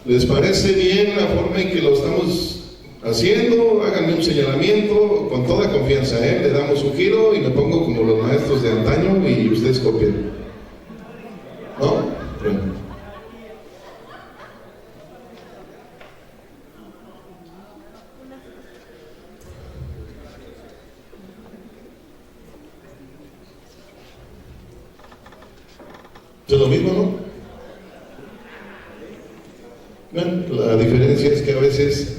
¿Les parece bien la forma en que lo estamos haciendo? Háganme un señalamiento con toda confianza, le damos un giro y me pongo como los maestros de antaño y ustedes copian, ¿no? Bueno. ¿Es lo mismo, no? Bueno, la diferencia es que a veces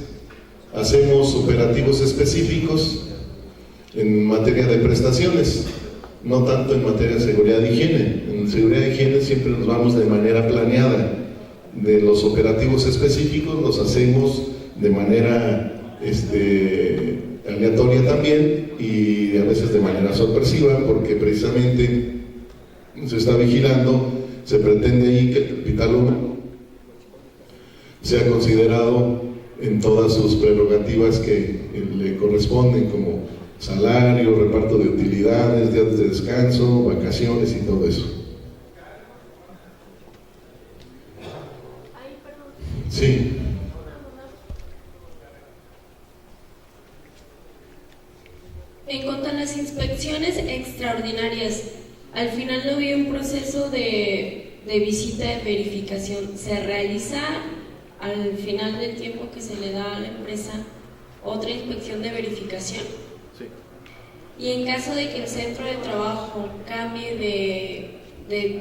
hacemos operativos específicos en materia de prestaciones, no tanto en materia de seguridad e higiene. En seguridad e higiene siempre nos vamos de manera planeada. De los operativos específicos los hacemos de manera aleatoria también y a veces de manera sorpresiva, porque precisamente se está vigilando, se pretende ahí que el capital humano sea considerado en todas sus prerrogativas que le corresponden, como salario, reparto de utilidades, días de descanso, vacaciones y todo eso. Sí. En cuanto a las inspecciones extraordinarias, al final no había un proceso de visita de verificación. ¿Se realiza al final del tiempo que se le da a la empresa otra inspección de verificación? Sí. Y en caso de que el centro de trabajo cambie de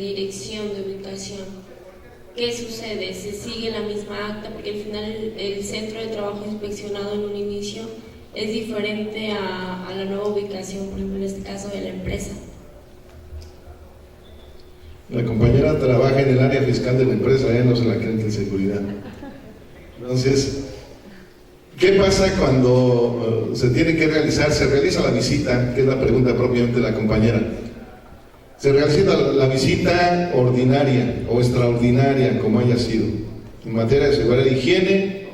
dirección, de ubicación, ¿qué sucede? ¿Se sigue la misma acta? Porque al final el centro de trabajo inspeccionado en un inicio es diferente a la nueva ubicación, por ejemplo en este caso de la empresa. La compañera trabaja en el área fiscal de la empresa, no se la creen en seguridad. Entonces, ¿qué pasa cuando se tiene que realizar? Se realiza la visita, que es la pregunta propiamente de la compañera. Se realiza la visita ordinaria o extraordinaria, como haya sido, en materia de seguridad e higiene,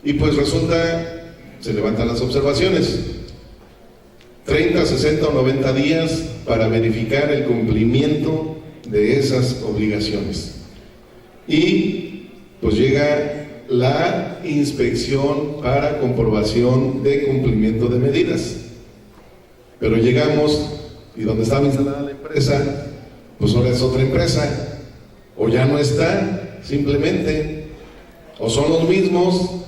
y pues resulta, se levantan las observaciones. 30, 60 o 90 días para verificar el cumplimiento de esas obligaciones. Y pues llega la inspección para comprobación de cumplimiento de medidas. Pero llegamos y donde estaba instalada la empresa, pues ahora es otra empresa, o ya no está, simplemente, o son los mismos.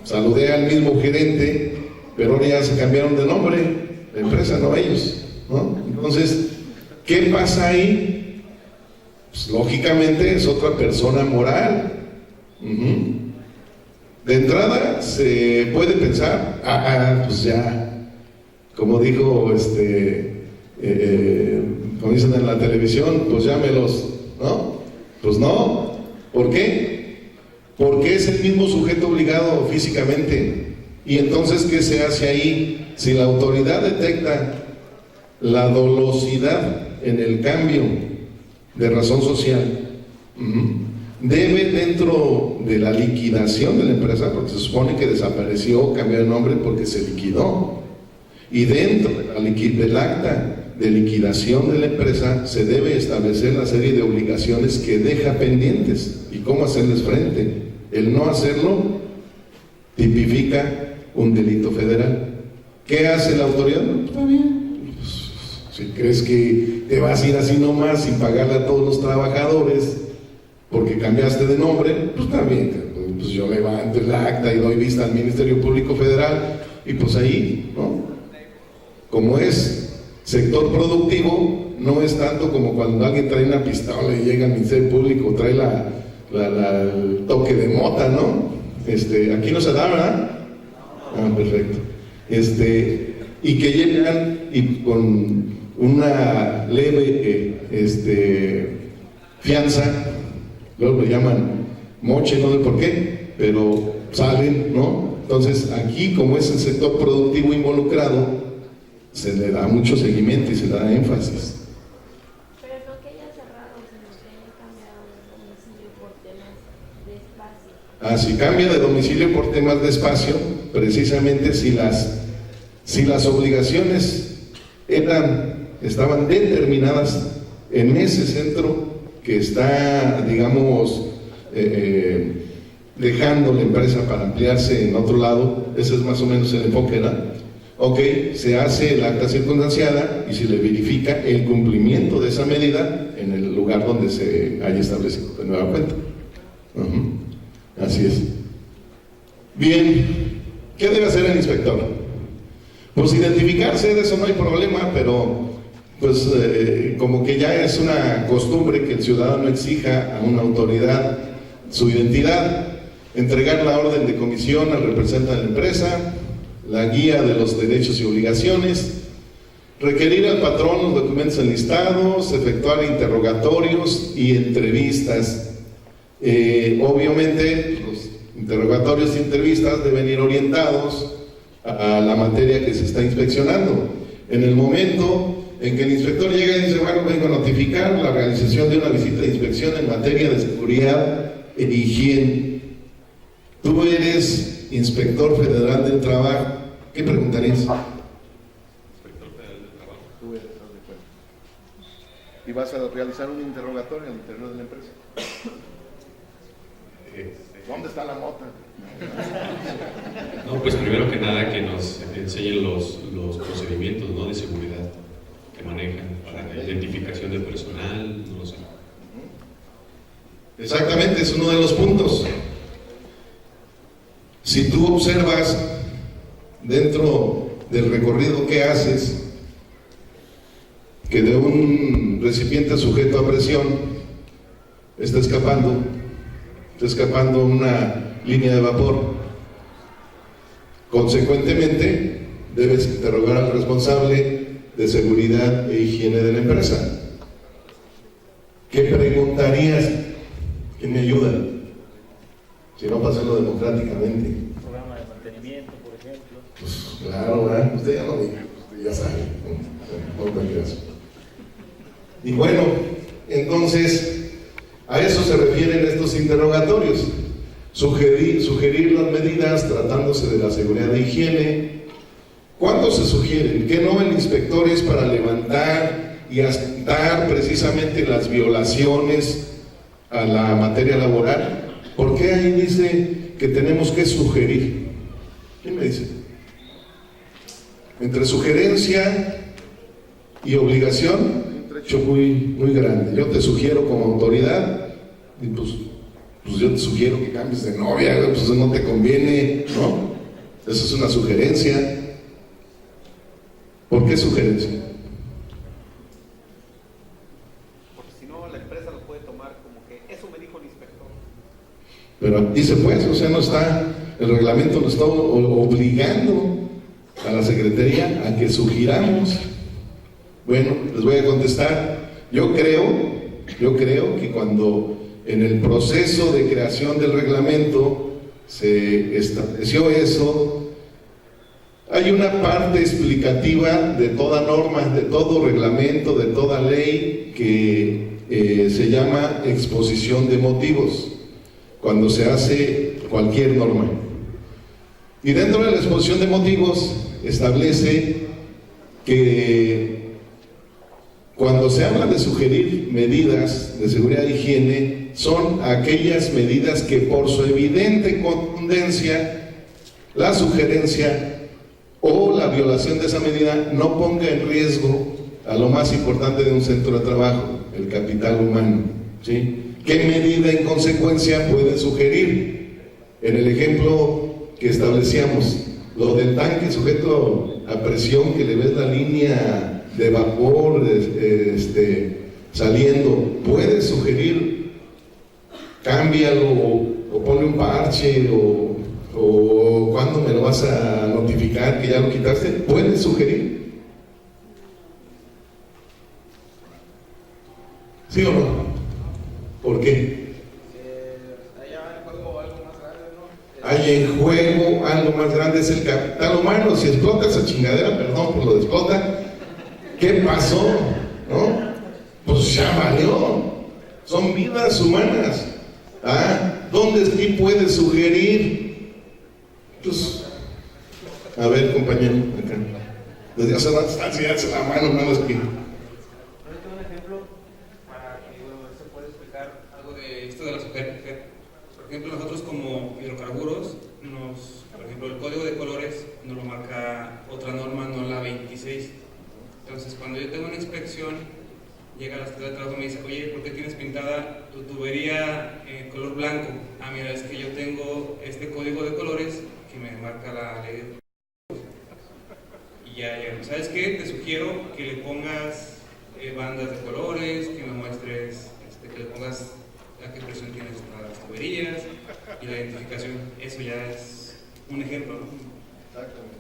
Saludé al mismo gerente, pero ahora ya se cambiaron de nombre, la empresa, no ellos, ¿no? Entonces, ¿qué pasa ahí? Pues, lógicamente es otra persona moral. De entrada se puede pensar, pues ya, como dijo como dicen en la televisión, pues llámelos, ¿no? Pues no. ¿Por qué? Porque es el mismo sujeto obligado físicamente. Y entonces, ¿qué se hace ahí? Si la autoridad detecta la dolosidad en el cambio de razón social, debe, dentro de la liquidación de la empresa, porque se supone que desapareció, cambió de nombre porque se liquidó, y dentro del acta de liquidación de la empresa se debe establecer la serie de obligaciones que deja pendientes y cómo hacerles frente. El no hacerlo tipifica un delito federal. ¿Qué hace la autoridad? No, está bien. Si crees que te vas a ir así nomás sin pagarle a todos los trabajadores porque cambiaste de nombre, pues está bien, pues yo levanto el acta y doy vista al Ministerio Público Federal y pues ahí, ¿no? Como es sector productivo, no es tanto como cuando alguien trae una pistola y llega al Ministerio Público, trae el toque de mota, ¿no? Aquí no se da, ¿verdad? Ah, perfecto. Y que llegan y con una leve fianza, luego lo llaman moche, no sé por qué, pero salen, ¿no? Entonces aquí, como es el sector productivo involucrado, se le da mucho seguimiento y se le da énfasis. Pero no que Si cambia de domicilio por temas de espacio, precisamente si las obligaciones estaban determinadas en ese centro que está, digamos, dejando la empresa para ampliarse en otro lado, ese es más o menos el enfoque, ¿verdad? Ok, se hace el acta circunstanciada y se le verifica el cumplimiento de esa medida en el lugar donde se haya establecido de nueva cuenta. Así es. Bien, ¿qué debe hacer el inspector? Pues identificarse, de eso no hay problema, pero pues como que ya es una costumbre que el ciudadano exija a una autoridad su identidad, entregar la orden de comisión al representante de la empresa, la guía de los derechos y obligaciones, requerir al patrón los documentos enlistados, efectuar interrogatorios y entrevistas. Obviamente los interrogatorios y entrevistas deben ir orientados a la materia que se está inspeccionando. En el momento en que el inspector llega y dice, bueno, vengo a notificar la realización de una visita de inspección en materia de seguridad e higiene. Tú eres inspector federal del trabajo, ¿qué preguntarías? Inspector federal del trabajo. Tú eres, haz de cuenta. Y vas a realizar un interrogatorio al interior de la empresa. ¿Dónde está la mota? No, pues primero que nada que nos enseñen los procedimientos, ¿no?, de seguridad que manejan para la identificación del personal, no lo sé. Exactamente, es uno de los puntos. Si tú observas dentro del recorrido que haces que de un recipiente sujeto a presión está escapando una línea de vapor, consecuentemente debes interrogar al responsable de seguridad e higiene de la empresa. ¿Qué preguntarías? ¿Quién me ayuda? Si no, para hacerlo democráticamente. Programa de mantenimiento, por ejemplo. Pues claro, ¿verdad? Usted ya lo dijo, usted ya sabe. No cualquier caso. Y bueno, entonces, a eso se refieren estos interrogatorios. Sugerir las medidas tratándose de la seguridad de higiene. ¿Cuándo se sugieren? ¿Qué no el inspector es para levantar y aceptar precisamente las violaciones a la materia laboral? ¿Por qué ahí dice que tenemos que sugerir? ¿Quién me dice? Entre sugerencia y obligación, un trecho muy grande. Yo te sugiero como autoridad, y pues yo te sugiero que cambies de novia, pues no te conviene, ¿no? Eso es una sugerencia. ¿Por qué sugerencia? Porque si no, la empresa lo puede tomar como que eso me dijo el inspector. Pero dice pues, o sea, no está, el reglamento lo está obligando a la Secretaría a que sugiramos. Bueno, les voy a contestar. Yo creo que cuando en el proceso de creación del reglamento se estableció eso, hay una parte explicativa de toda norma, de todo reglamento, de toda ley que se llama exposición de motivos cuando se hace cualquier norma. Y dentro de la exposición de motivos establece que cuando se habla de sugerir medidas de seguridad e higiene, son aquellas medidas que por su evidente contundencia, la sugerencia o la violación de esa medida no ponga en riesgo a lo más importante de un centro de trabajo, el capital humano, ¿sí? ¿Qué medida en consecuencia puede sugerir? En el ejemplo que establecíamos, lo del tanque sujeto a presión, que le ves la línea de vapor saliendo, puede sugerir cámbialo o ponle un parche o cuándo me lo vas a notificar que ya lo quitaste. Puedes sugerir, ¿sí o no? ¿Por qué? Hay en juego algo más grande, es el capital humano. Si explota esa chingadera, perdón por lo de explota, ¿qué pasó? ¿No? Pues ya valió. Son vidas humanas. ¿Dónde sí puede sugerir? Pues, a ver, compañero, acá. Desde hace rato está enseñándose la mano, nada más que. Yo tengo un ejemplo para que se pueda explicar algo de esto de la sugerencia. Por ejemplo, nosotros como hidrocarburos, por ejemplo, el código de colores nos lo marca otra norma, no la 26. Entonces, cuando yo tengo una inspección, llega a la Secretaría de Trabajo y me dice, oye, ¿por qué tienes pintada tu tubería en color blanco? Ah, mira, es que yo tengo este código de colores que me marca la ley de... Y ya, ¿sabes qué? Te sugiero que le pongas bandas de colores, que me muestres, que le pongas a qué presión tienes las tuberías y la identificación. Eso ya es un ejemplo, ¿no? Exactamente.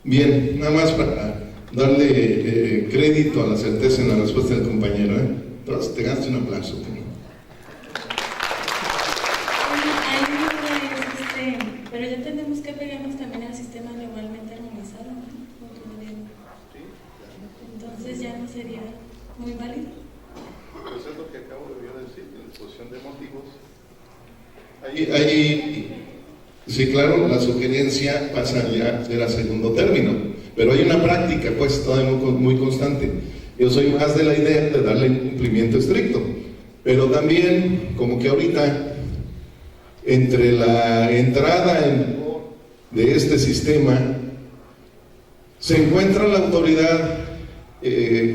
Bien, nada más para darle crédito a la certeza en la respuesta del compañero, ¿eh? Entonces te ganas un aplauso. Pero ya tenemos que pegarnos también al sistema legalmente armonizado, ¿no? Entonces ya no sería muy válido. Pues es lo que acabo de decir, en la exposición de motivos. Sí, claro, la sugerencia pasa ya a ser a segundo término, pero hay una práctica, pues, todavía muy constante. Yo soy más de la idea de darle un cumplimiento estricto, pero también, como que ahorita, entre la entrada en vigor de este sistema, se encuentra la autoridad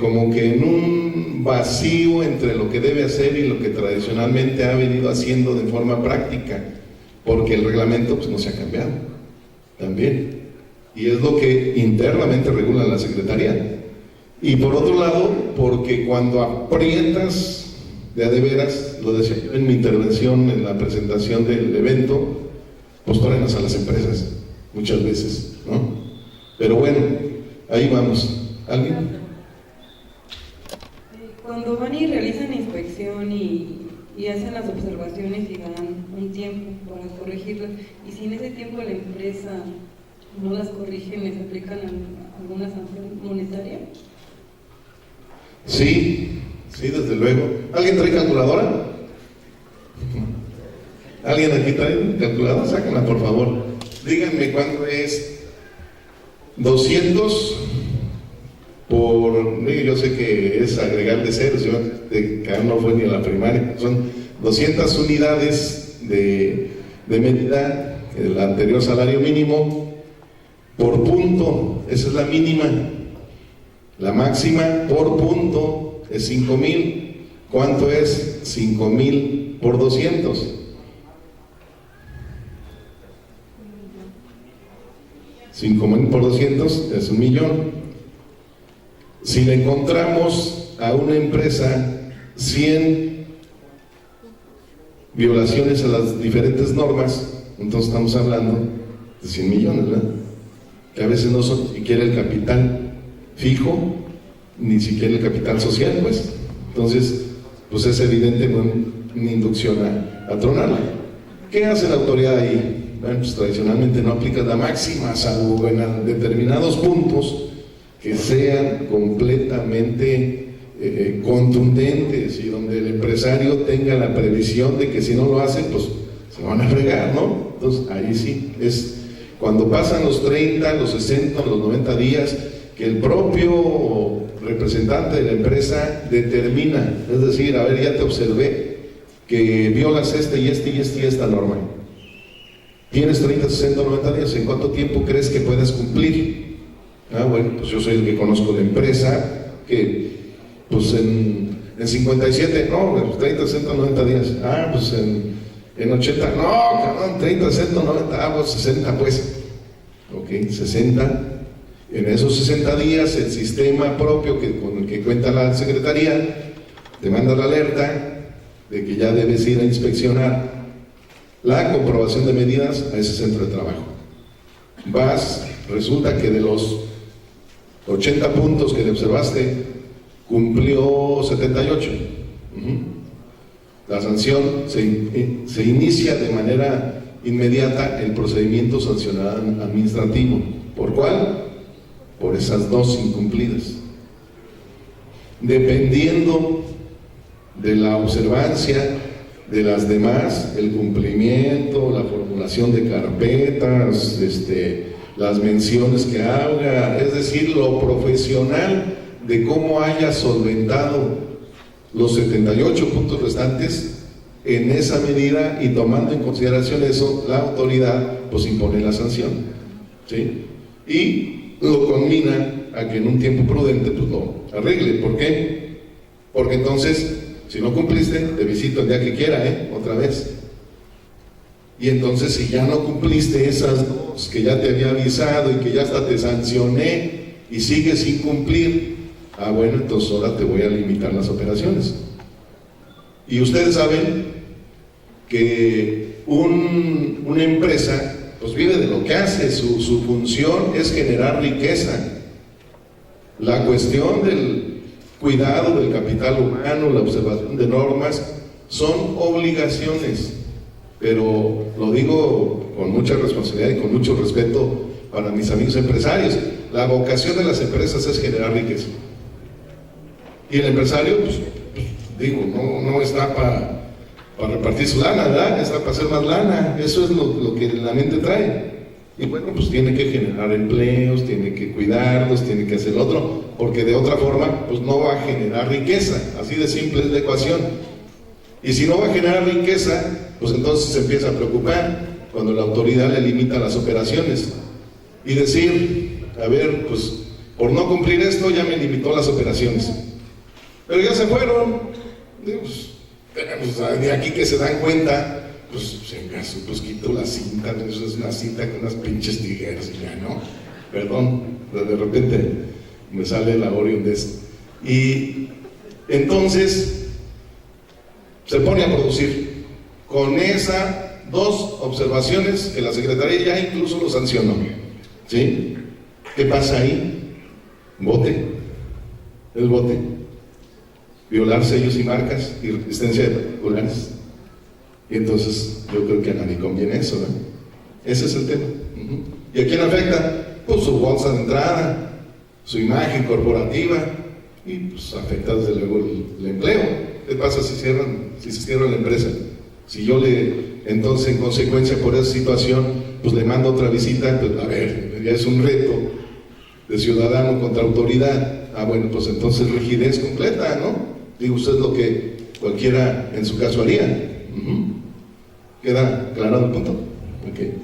como que en un vacío entre lo que debe hacer y lo que tradicionalmente ha venido haciendo de forma práctica, porque el reglamento pues no se ha cambiado también, y es lo que internamente regula la Secretaría. Y por otro lado, porque cuando aprietas de a de veras, lo decía yo en mi intervención en la presentación del evento, pues truenas a las empresas muchas veces, ¿no? Pero bueno, ahí vamos. ¿Alguien? Cuando van y realizan inspección y hacen las observaciones y dan un tiempo para corregirlas, y si en ese tiempo la empresa no las corrige, ¿les aplican alguna sanción monetaria? Sí, desde luego. ¿Alguien trae calculadora? ¿Alguien aquí trae calculadora? Sáquenla, por favor. Díganme cuánto es 200 por... Yo sé que es agregar de ceros, yo no fue ni a la primaria. Son 200 unidades de medida, el anterior salario mínimo, por punto. Esa es la mínima. La máxima por punto es 5,000. ¿Cuánto es 5,000 por 200? 5,000 por 200 es 1,000,000. Si le encontramos a una empresa 100 violaciones a las diferentes normas, entonces estamos hablando de 100 millones, ¿verdad? Que a veces no son ni siquiera el capital fijo, ni siquiera el capital social, pues. Entonces, pues es evidente una inducción a tronarla. ¿Qué hace la autoridad ahí? Bueno, pues tradicionalmente no aplica la máxima, salvo en determinados puntos que sean completamente contundentes y donde el empresario tenga la previsión de que si no lo hace, pues se van a fregar, ¿no? Entonces, ahí sí, es cuando pasan los 30, los 60, los 90 días, que el propio representante de la empresa determina, es decir, a ver, ya te observé que violas y esta norma. Tienes 30, 60, 90 días, ¿en cuánto tiempo crees que puedas cumplir? Ah, bueno, pues yo soy el que conozco la empresa, que pues en 57, no, pues 30, 60, 90 días. Ah, pues en 80, no, cabrón, 30, 60, 90, pues 60 pues. Ok, 60. En esos 60 días el sistema propio con el que cuenta la Secretaría te manda la alerta de que ya debes ir a inspeccionar la comprobación de medidas a ese centro de trabajo. Vas, resulta que de los 80 puntos que le observaste, cumplió 78. La sanción se inicia de manera inmediata el procedimiento sancionado administrativo. ¿Por cuál? Por esas dos incumplidas. Dependiendo de la observancia de las demás, el cumplimiento, la formulación de carpetas, las menciones que haga, es decir, lo profesional de cómo haya solventado los 78 puntos restantes. En esa medida y tomando en consideración eso, la autoridad pues impone la sanción, ¿sí? Y lo conmina a que en un tiempo prudente pues lo arregle. ¿Por qué? Porque entonces, si no cumpliste, te visito el día que quiera, otra vez. Y entonces, si ya no cumpliste esas dos que ya te había avisado y que ya hasta te sancioné y sigues sin cumplir, bueno, entonces ahora te voy a limitar las operaciones. Y ustedes saben que una empresa pues vive de lo que hace, su función es generar riqueza. La cuestión del cuidado del capital humano, la observación de normas, son obligaciones, pero lo digo con mucha responsabilidad y con mucho respeto para mis amigos empresarios. La vocación de las empresas es generar riqueza. Y el empresario, pues digo, no está para repartir su lana, ¿verdad? Está para hacer más lana. Eso es lo que la mente trae. Y bueno, pues tiene que generar empleos, tiene que cuidarlos, tiene que hacer lo otro, porque de otra forma, pues no va a generar riqueza. Así de simple es la ecuación. Y si no va a generar riqueza, pues entonces se empieza a preocupar cuando la autoridad le limita las operaciones. Y decir, a ver, pues por no cumplir esto ya me limitó las operaciones. Pero ya se fueron. Digo, pues, de aquí que se dan cuenta, pues en caso, pues quito la cinta, eso es una cinta con unas pinches tijeras y ya, ¿no? Perdón, de repente me sale la Orion de esto. Y entonces se pone a producir con esas dos observaciones que la Secretaría ya incluso lo sancionó, ¿sí? ¿Qué pasa ahí? Bote, el bote. Violar sellos y marcas y resistencia de particulares. Y entonces yo creo que a nadie conviene eso, ¿no? Ese es el tema. ¿Y a quién afecta? Pues su bolsa de entrada, su imagen corporativa, y pues afecta desde luego el empleo. ¿Qué pasa si se cierra la empresa? Si yo entonces en consecuencia por esa situación, pues le mando otra visita, pues a ver, ya es un reto de ciudadano contra autoridad. Bueno, pues entonces rigidez completa, ¿no? Digo, usted es lo que cualquiera en su caso haría. ¿Queda aclarado el punto? Okay.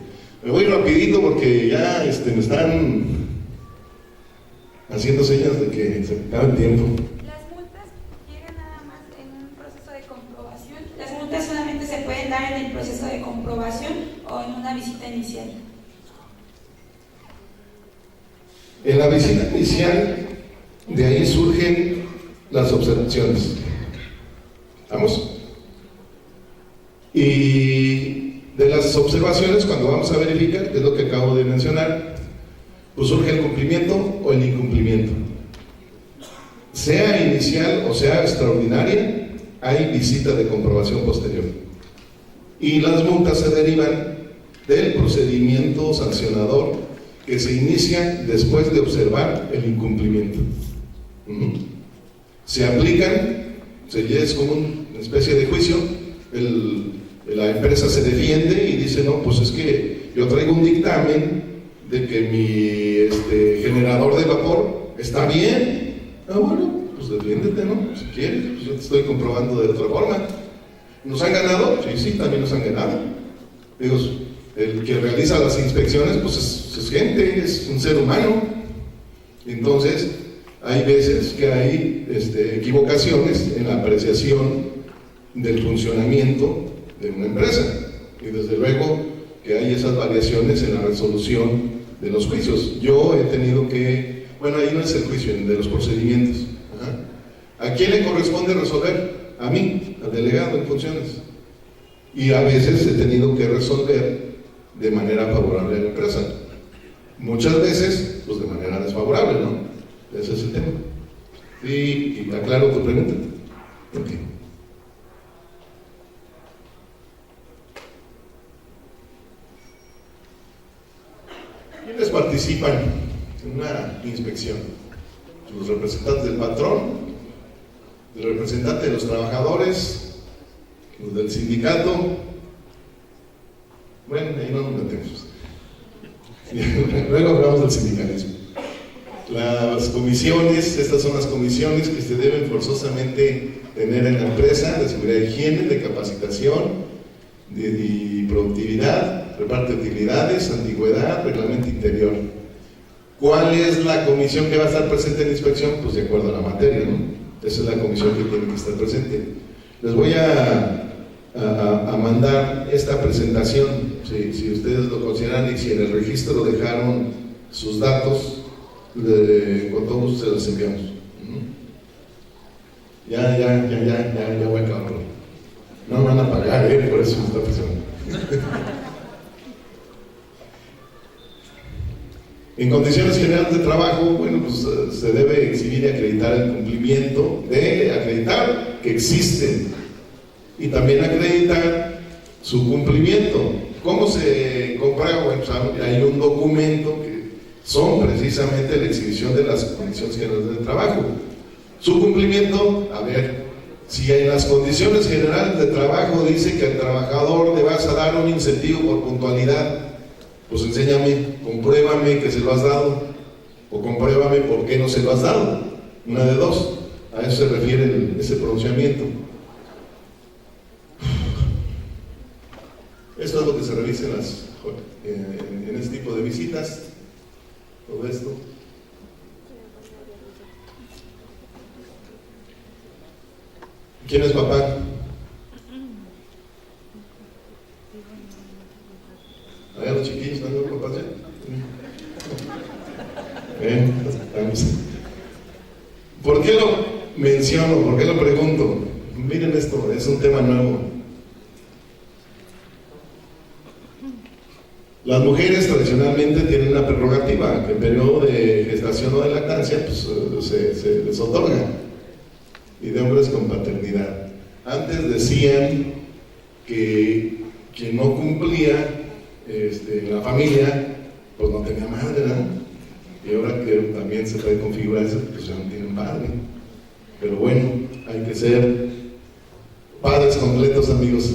Me voy rapidito porque ya me están haciendo señas de que se me acaba el tiempo. Las multas llegan nada más en un proceso de comprobación. Las multas solamente se pueden dar en el proceso de comprobación o en una visita inicial. En la visita inicial, de ahí surgen las observaciones. ¿Estamos? Y de las observaciones, cuando vamos a verificar, que es lo que acabo de mencionar, pues surge el cumplimiento o el incumplimiento. Sea inicial o sea extraordinaria, hay visita de comprobación posterior. Y las multas se derivan del procedimiento sancionador que se inicia después de observar el incumplimiento. Se aplican, es como una especie de juicio, la empresa se defiende y dice, no, pues es que yo traigo un dictamen de que mi generador de vapor está bien. Bueno, pues defiéndete, ¿no? Si quieres, pues yo te estoy comprobando de otra forma. ¿Nos han ganado? Sí, también nos han ganado. Digo, el que realiza las inspecciones, pues es gente, es un ser humano. Entonces, hay veces que hay equivocaciones en la apreciación del funcionamiento de una empresa. Y desde luego que hay esas variaciones en la resolución de los juicios. Yo he tenido que, bueno, ahí no es el juicio, de los procedimientos. ¿A quién le corresponde resolver? A mí, al delegado en funciones. Y a veces he tenido que resolver de manera favorable a la empresa. Muchas veces, pues de manera desfavorable, ¿no? Ese es el tema. ¿Y aclaro tu pregunta? Okay. ¿Quiénes participan en una inspección? Los representantes del patrón, el representante de los trabajadores Los del sindicato, bueno, ahí no nos metemos. Luego hablamos del sindicalismo. Las comisiones, estas son las comisiones que se deben forzosamente tener en la empresa: de seguridad e higiene, de capacitación, de productividad, reparto de utilidades, antigüedad, reglamento interior. ¿Cuál es la comisión que va a estar presente en la inspección? Pues de acuerdo a la materia, ¿no? Esa es la comisión que tiene que estar presente. Les voy a mandar esta presentación, si ustedes lo consideran, y si en el registro dejaron sus datos, con todo gusto se los enviamos. Ya voy a acabar. No me van a pagar, por eso me está pasando. En condiciones generales de trabajo, bueno, pues se debe exhibir y acreditar el cumplimiento, de acreditar que existen y también acreditar su cumplimiento. ¿Cómo se comprueba? Bueno, pues hay un documento que son precisamente la exhibición de las condiciones generales de trabajo. Su cumplimiento, a ver, si en las condiciones generales de trabajo dice que al trabajador le vas a dar un incentivo por puntualidad, pues enséñame, compruébame que se lo has dado, o compruébame por qué no se lo has dado. Una de dos. A eso se refiere ese pronunciamiento. Esto es lo que se revisa en este tipo de visitas. Todo esto. ¿Quién es papá? Allá los chiquillos, ¿no? ¿Papás ya? ¿Por qué lo menciono? ¿Por qué lo pregunto? Miren esto, es un tema nuevo. Las mujeres tradicionalmente tienen una prerrogativa, que en periodo de gestación o de lactancia pues, se les otorga, y de hombres con paternidad. Antes decían que quien no cumplía la familia, pues no tenía madre, ¿no? Y ahora que también se puede configurar eso, pues ya no tienen padre. Pero bueno, hay que ser padres completos, amigos.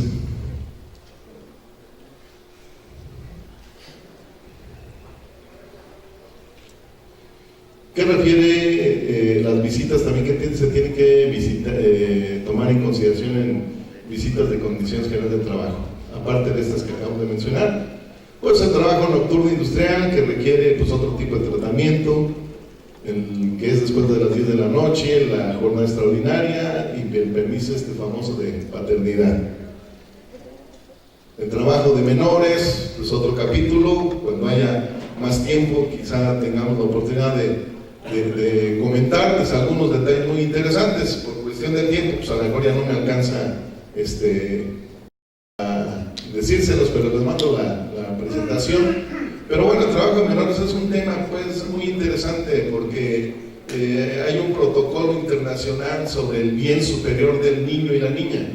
¿Qué refiere las visitas también que se tienen que tomar en consideración en visitas de condiciones generales de trabajo? Aparte de estas que acabo de mencionar, pues el trabajo nocturno industrial, que requiere pues otro tipo de tratamiento, que es después de las 10 de la noche, la jornada extraordinaria y el permiso famoso de paternidad. El trabajo de menores, pues otro capítulo. Cuando haya más tiempo quizá tengamos la oportunidad de comentar pues, algunos detalles muy interesantes. Por cuestión de tiempo, pues a lo mejor ya no me alcanza a decírselos, pero les mando la presentación. Pero bueno, el trabajo de menores es un tema pues muy interesante porque hay un protocolo internacional sobre el bien superior del niño y la niña.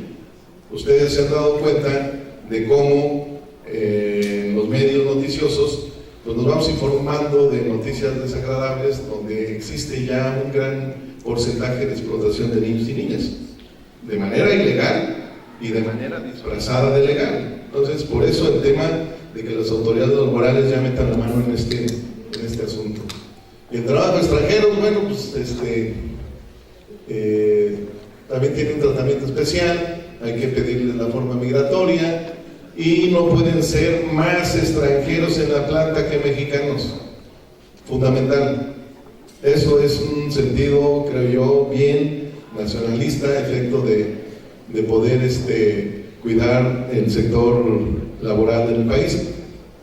Ustedes se han dado cuenta de cómo en los medios noticiosos pues nos vamos informando de noticias desagradables donde existe ya un gran porcentaje de explotación de niños y niñas, de manera ilegal y de manera disfrazada de legal. Entonces, por eso el tema de que las autoridades laborales ya metan la mano en este asunto. Y el trabajo extranjero, bueno, pues también tiene un tratamiento especial, hay que pedirles la forma migratoria y no pueden ser más extranjeros en la planta que mexicanos. Fundamental. Eso es un sentido, creo yo, bien nacionalista, efecto de poder cuidar el sector laboral del país.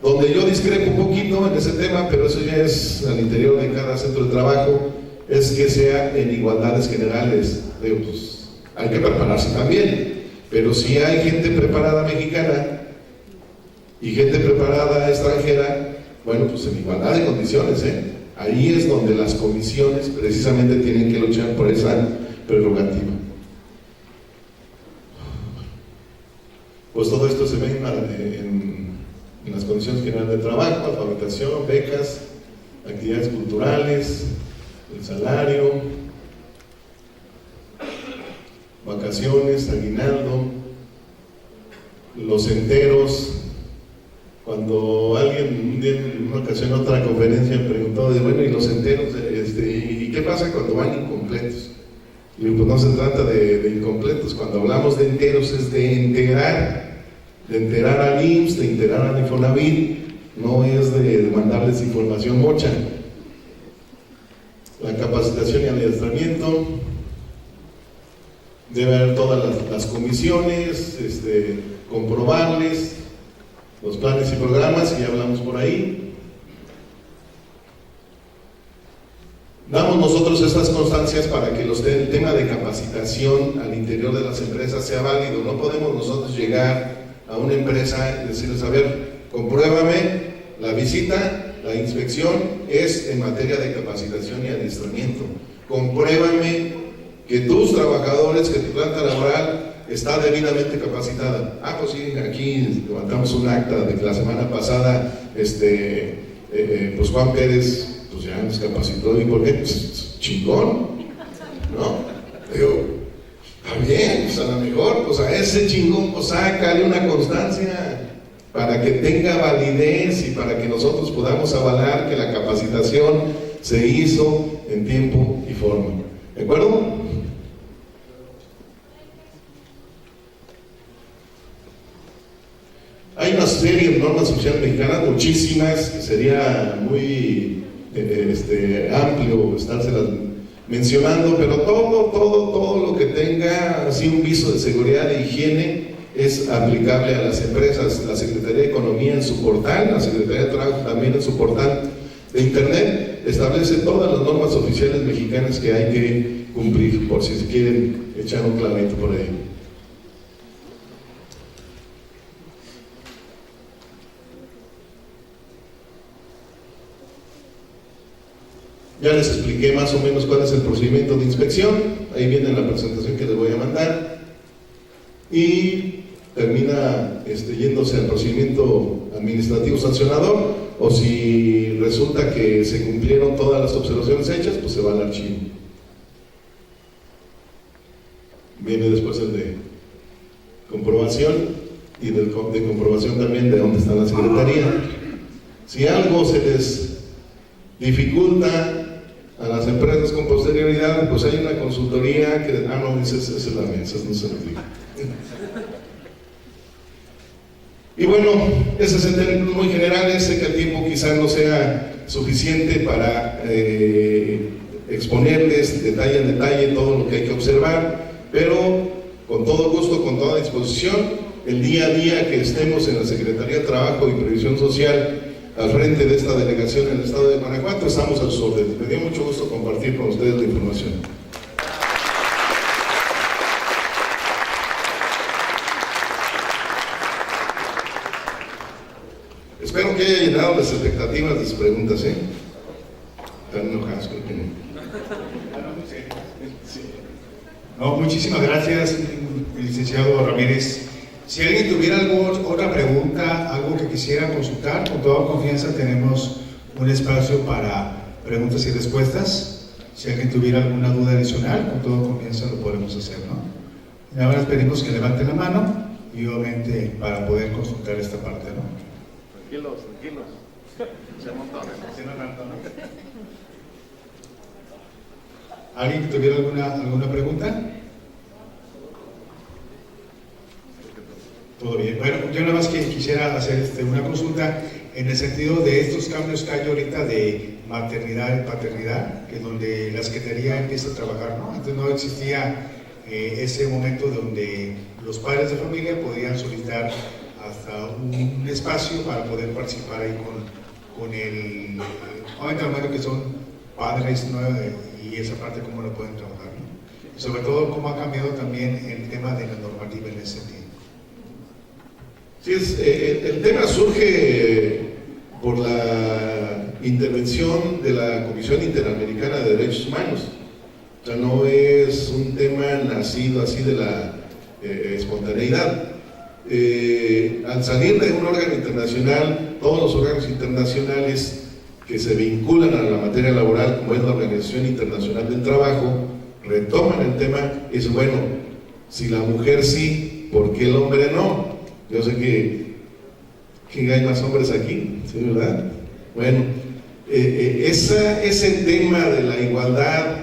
Donde yo discrepo un poquito en ese tema, pero eso ya es al interior de cada centro de trabajo, es que sea en igualdades generales. Pues, hay que prepararse también, pero si hay gente preparada mexicana y gente preparada extranjera, bueno, pues en igualdad de condiciones, ahí es donde las comisiones precisamente tienen que luchar por esa prerrogativa. Pues todo esto se ve en las condiciones generales de trabajo: alfabetización, becas, actividades culturales, el salario, vacaciones, aguinaldo, los enteros. Cuando alguien un día en una ocasión en otra conferencia me preguntó de bueno, y los enteros, ¿y qué pasa cuando van incompletos? Y pues no se trata de incompletos, cuando hablamos de enteros es de enterar al IMSS, de enterar al Infonavit, no es de mandarles información mocha. La capacitación y adiestramiento, debe haber todas las comisiones, comprobables, los planes y programas, que ya hablamos por ahí. Damos nosotros estas constancias para que el tema de capacitación al interior de las empresas sea válido. No podemos nosotros llegar a una empresa y decirles, a ver, compruébame la visita, la inspección es en materia de capacitación y adiestramiento. Compruébame que tus trabajadores, que tu planta laboral está debidamente capacitada. Ah, pues sí, aquí levantamos un acta de que la semana pasada, pues Juan Pérez, pues ya nos capacitó. ¿Y por qué? Pues chingón, ¿no? Digo, está bien, pues a lo mejor, pues a ese chingón, pues sácale una constancia para que tenga validez y para que nosotros podamos avalar que la capacitación se hizo en tiempo y forma. ¿De acuerdo? Hay una serie de normas oficiales mexicanas, muchísimas, que sería muy amplio estárselas mencionando, pero todo lo que tenga así un viso de seguridad e higiene es aplicable a las empresas. La Secretaría de Economía en su portal, la Secretaría de Trabajo también en su portal de Internet, establece todas las normas oficiales mexicanas que hay que cumplir, por si se quieren echar un clavito por ahí. Ya les expliqué más o menos cuál es el procedimiento de inspección, ahí viene la presentación que les voy a mandar, y termina yéndose al procedimiento administrativo sancionador, o si resulta que se cumplieron todas las observaciones hechas, pues se va al archivo. Viene después el de comprobación, y de comprobación también de dónde está la Secretaría. Si algo se les dificulta a las empresas con posterioridad, pues hay una consultoría que, no, esa es la mía, esa no se aplica. Y bueno, esos en términos muy generales, sé que el tiempo quizás no sea suficiente para exponerles detalle en detalle todo lo que hay que observar, pero con todo gusto, con toda disposición, el día a día que estemos en la Secretaría de Trabajo y Previsión Social al frente de esta delegación en el estado de Guanajuato, estamos a sus órdenes. Me dio mucho gusto compartir con ustedes la información. Espero que haya llenado las expectativas de sus preguntas, ¿eh? Están enojados, creo que no. No, muchísimas gracias, licenciado Ramírez. Si alguien tuviera otra pregunta, algo que quisiera consultar, con toda confianza tenemos un espacio para preguntas y respuestas. Si alguien tuviera alguna duda adicional, con toda confianza lo podemos hacer, ¿no? Y ahora les pedimos que levanten la mano y obviamente para poder consultar esta parte, ¿no? Tranquilos. Se amontonan. ¿Alguien que tuviera alguna pregunta? Todo bien. Bueno, yo nada más que quisiera hacer una consulta en el sentido de estos cambios que hay ahorita de maternidad y paternidad, que es donde la Secretaría empieza a trabajar, ¿no? Antes no existía ese momento donde los padres de familia podían solicitar hasta un espacio para poder participar ahí con el obviamente que son padres, ¿no? Y esa parte cómo lo pueden trabajar, ¿no? Y sobre todo cómo ha cambiado también el tema de la normativa en ese sentido. Sí, el tema surge por la intervención de la Comisión Interamericana de Derechos Humanos. O sea, no es un tema nacido así de la espontaneidad. Al salir de un órgano internacional, todos los órganos internacionales que se vinculan a la materia laboral, como es la Organización Internacional del Trabajo, retoman el tema y dicen, bueno, si la mujer sí, ¿por qué el hombre no? Yo sé que hay más hombres aquí, ¿sí, verdad? Bueno, ese tema de la igualdad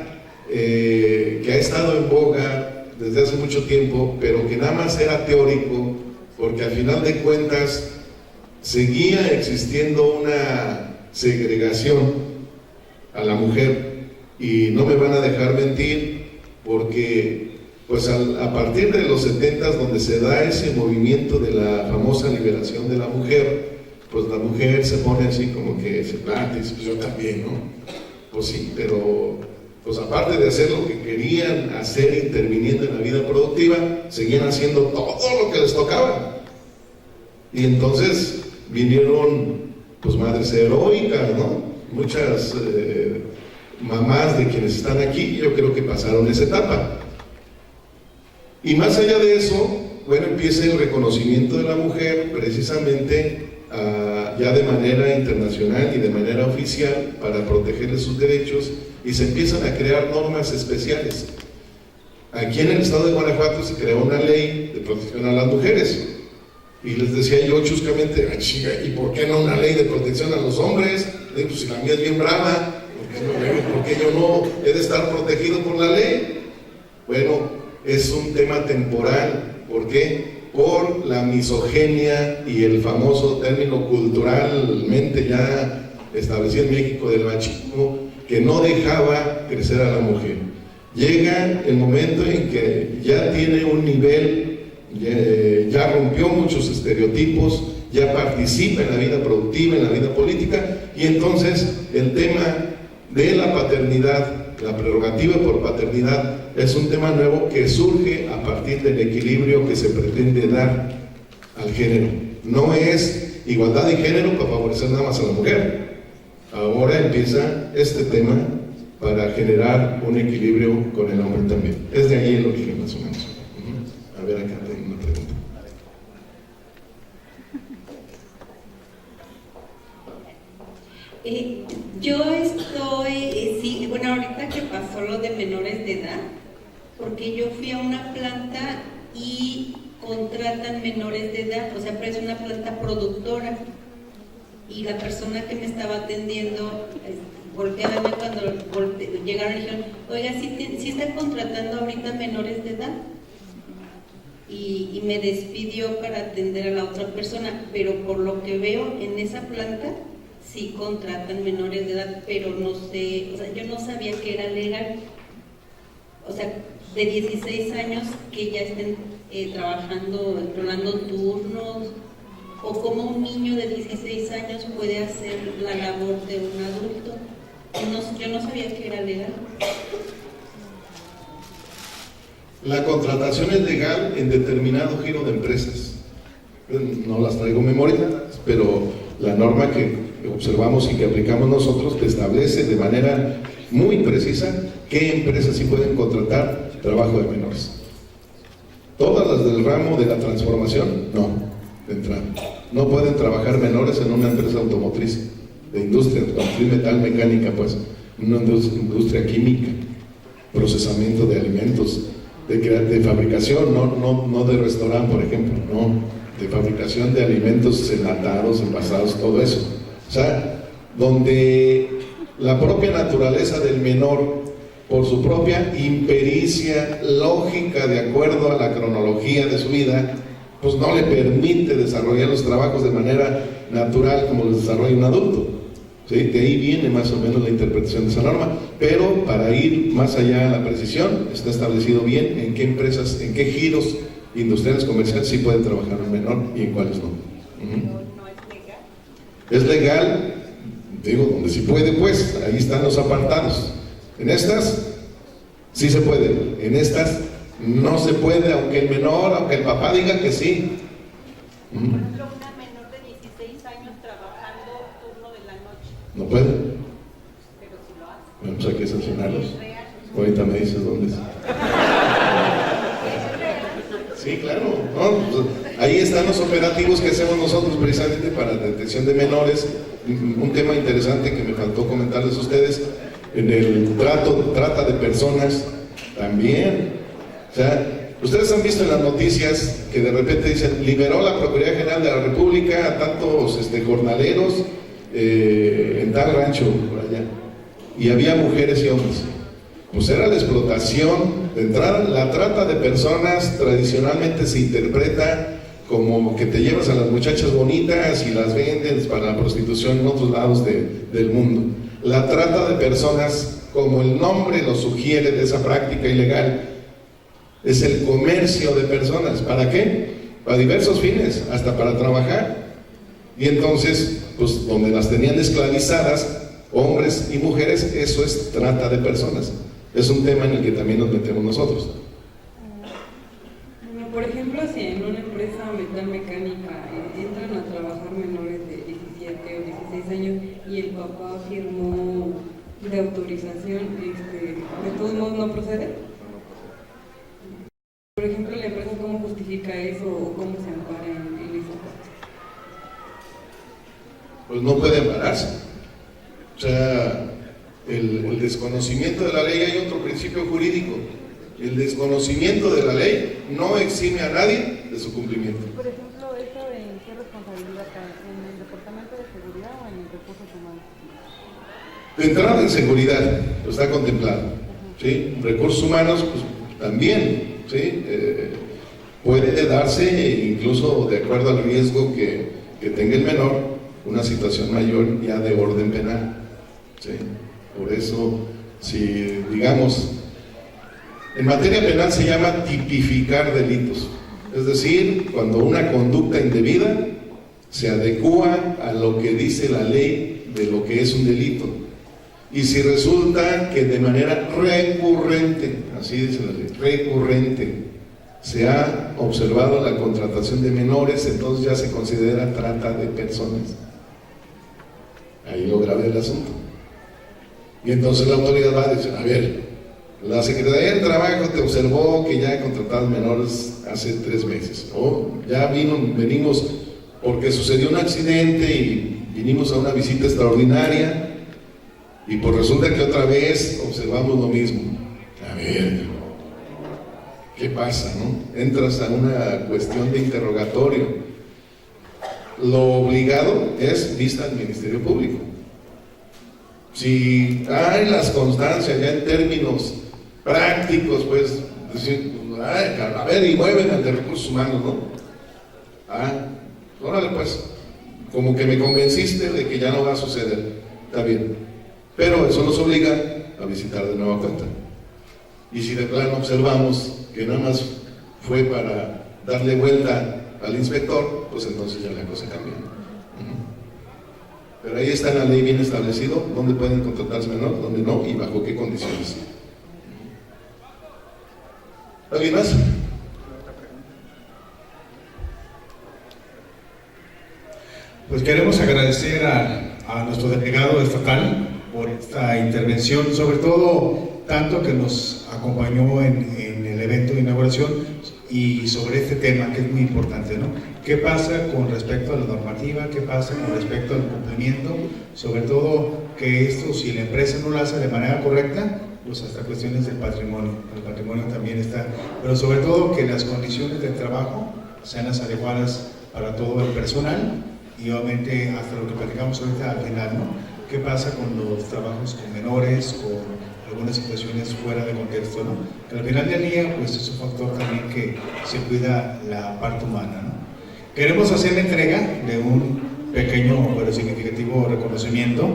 que ha estado en boga desde hace mucho tiempo, pero que nada más era teórico, porque al final de cuentas seguía existiendo una segregación a la mujer, y no me van a dejar mentir, porque pues a partir de los 70s, donde se da ese movimiento de la famosa liberación de la mujer, pues la mujer se pone así como que se planta, pues yo también, ¿no? Pues sí, pero pues aparte de hacer lo que querían hacer interviniendo en la vida productiva, seguían haciendo todo lo que les tocaba. Y entonces vinieron pues madres heroicas, ¿no? Muchas mamás de quienes están aquí, yo creo que pasaron esa etapa. Y más allá de eso, bueno, empieza el reconocimiento de la mujer precisamente ya de manera internacional y de manera oficial para protegerle sus derechos, y se empiezan a crear normas especiales. Aquí en el estado de Guanajuato se creó una ley de protección a las mujeres, y les decía yo chuscamente, ¿y por qué no una ley de protección a los hombres? Pues si la mía es bien brava, ¿por qué yo no he de estar protegido por la ley? Bueno, es un tema temporal. ¿Por qué? Por la misoginia y el famoso término culturalmente ya establecido en México del machismo, que no dejaba crecer a la mujer. Llega el momento en que ya tiene un nivel, ya rompió muchos estereotipos, ya participa en la vida productiva, en la vida política, y entonces el tema de la paternidad, la prerrogativa por paternidad, es un tema nuevo que surge a partir del equilibrio que se pretende dar al género. No es igualdad de género para favorecer nada más a la mujer. Ahora empieza este tema para generar un equilibrio con el hombre también. Es de ahí el origen, más o menos. A ver, acá tengo una pregunta. Yo estoy, sí, bueno, ahorita que pasó lo de menores de edad, porque yo fui a una planta y contratan menores de edad, o sea, pero es una planta productora, y la persona que me estaba atendiendo volteó a verme cuando llegaron y dijeron, oiga, ¿sí está contratando ahorita menores de edad? Y me despidió para atender a la otra persona, pero por lo que veo en esa planta sí contratan menores de edad, pero no sé, o sea, yo no sabía que era legal, o sea, de 16 años que ya estén trabajando, rolando turnos, o como un niño de 16 años puede hacer la labor de un adulto. Yo no sabía que era legal. La contratación es legal en determinado giro de empresas. No las traigo memorizadas, pero la norma que observamos y que aplicamos nosotros te establece de manera muy precisa qué empresas sí pueden contratar trabajo de menores. Todas las del ramo de la transformación, no, de entrada. No pueden trabajar menores en una empresa automotriz, de industria metal mecánica, pues, una industria química, procesamiento de alimentos, de fabricación, no de restaurante, por ejemplo, no, de fabricación de alimentos enlatados, envasados, todo eso. O sea, donde la propia naturaleza del menor, por su propia impericia lógica de acuerdo a la cronología de su vida, pues no le permite desarrollar los trabajos de manera natural como los desarrolla un adulto. ¿Sí? De ahí viene más o menos la interpretación de esa norma, pero para ir más allá a la precisión, está establecido bien en qué empresas, en qué giros industriales comerciales sí pueden trabajar un menor y en cuáles no. Es legal, digo, donde sí puede, pues, ahí están los apartados. En estas sí se puede, en estas no se puede, aunque el menor, aunque el papá diga que sí. Por ejemplo, una menor de 16 años trabajando turno de la noche. No puede. Pero si lo hace. Bueno, pues hay que sancionarlos. Ahorita me dices dónde es. Sí, claro. No, pues, ahí están los operativos que hacemos nosotros precisamente para la detección de menores. Un tema interesante que me faltó comentarles a ustedes, en el trata de personas también. O sea, Ustedes han visto en las noticias que de repente dicen, liberó la Procuraduría General de la República a tantos jornaleros en tal rancho por allá, y había mujeres y hombres. Pues era la explotación. De entrada, la trata de personas tradicionalmente se interpreta como que te llevas a las muchachas bonitas y las vendes para la prostitución en otros lados del mundo. La trata de personas, como el nombre lo sugiere de esa práctica ilegal, es el comercio de personas. ¿Para qué? Para diversos fines, hasta para trabajar. Y entonces, pues donde las tenían esclavizadas, hombres y mujeres, eso es trata de personas. Es un tema en el que también nos metemos nosotros. Bueno, por ejemplo, si en una empresa metalmecánica entran a trabajar menores de 17 o 16 años y el papá firmó de autorización, ¿de todos modos no procede? Por ejemplo, la empresa, ¿cómo justifica eso o cómo se ampara en esa parte? Pues no puede ampararse. O sea, el desconocimiento de la ley, hay otro principio jurídico. El desconocimiento de la ley no exime a nadie de su cumplimiento. Por ejemplo, ¿eso en qué responsabilidad cae? ¿En el Departamento de Seguridad o en Recursos Humanos? De entrada, en seguridad, está contemplado. ¿Sí? Recursos humanos, pues también, ¿sí? Puede darse, incluso de acuerdo al riesgo que tenga el menor, una situación mayor ya de orden penal. ¿Sí? Por eso, si digamos, en materia penal se llama tipificar delitos, es decir, cuando una conducta indebida se adecúa a lo que dice la ley de lo que es un delito. Y si resulta que de manera recurrente, así dice la ley, recurrente, se ha observado la contratación de menores, entonces ya se considera trata de personas. Ahí lo grave del asunto. Y entonces la autoridad va a decir, a ver, la Secretaría del Trabajo te observó que ya contrataron menores hace 3 meses, o ya venimos porque sucedió un accidente y vinimos a una visita extraordinaria y pues resulta que otra vez observamos lo mismo. A ver, ¿qué pasa, no? Entras a una cuestión de interrogatorio. Lo obligado es vista al Ministerio Público. Si hay las constancias ya en términos prácticos, pues decir, a ver, y mueven ante Recursos Humanos, ¿no? Órale pues, como que me convenciste de que ya no va a suceder, está bien, pero eso nos obliga a visitar de nueva cuenta. Y si de plano observamos que nada más fue para darle vuelta al inspector, pues entonces ya la cosa cambia. Pero ahí está en la ley bien establecido dónde pueden contratarse menor, dónde no y bajo qué condiciones. ¿Alguien más? Pues queremos agradecer a nuestro delegado estatal por esta intervención, sobre todo tanto que nos acompañó en el evento de inauguración y sobre este tema que es muy importante, ¿no? ¿Qué pasa con respecto a la normativa? ¿Qué pasa con respecto al cumplimiento? Sobre todo que esto, si la empresa no lo hace de manera correcta, pues hasta cuestiones del patrimonio. El patrimonio también está, pero sobre todo que las condiciones de trabajo sean las adecuadas para todo el personal y obviamente hasta lo que platicamos ahorita al final, ¿no? ¿Qué pasa con los trabajos con menores, con algunas situaciones fuera de contexto, ¿no? Que al final del día, pues es un factor también que se cuida la parte humana, ¿no? Queremos hacer la entrega de un pequeño pero significativo reconocimiento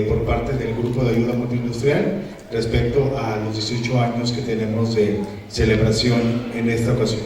por parte del Grupo de Ayuda Multiindustrial respecto a los 18 años que tenemos de celebración en esta ocasión.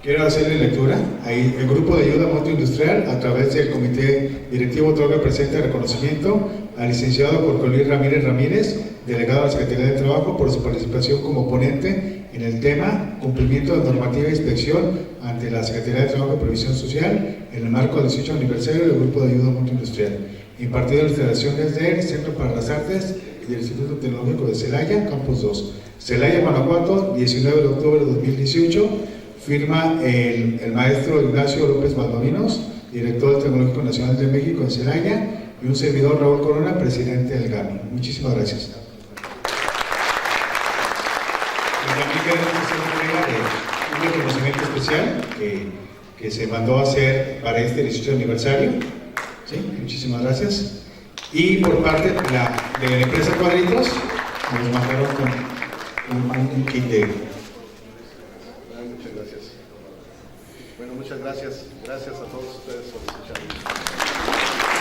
Quiero hacerle lectura. Ahí, el Grupo de Ayuda Multiindustrial, a través del Comité Directivo, otorga presente reconocimiento al licenciado Jorge Luis Ramírez Ramírez, delegado de la Secretaría de Trabajo, por su participación como ponente en el tema cumplimiento de normativa e inspección ante la Secretaría de Trabajo y Previsión Social en el marco del 18 aniversario del Grupo de Ayuda Multiindustrial, impartido en las instalaciones del Centro para las Artes y del Instituto Tecnológico de Celaya, Campus 2, Celaya, Guanajuato, 19 de octubre de 2018. Firma el maestro Ignacio López Valdovinos, director del Tecnológico Nacional de México en Celaya, y un servidor, Raúl Corona, presidente del GAMI. Muchísimas gracias. también queremos hacer entrega de un reconocimiento especial que se mandó a hacer para este 18 aniversario. ¿Sí? Muchísimas gracias. Y por parte de la empresa Cuadritos, nos mandaron con un kit de... Muchas gracias. Bueno, muchas gracias. Gracias a todos ustedes por escucharnos.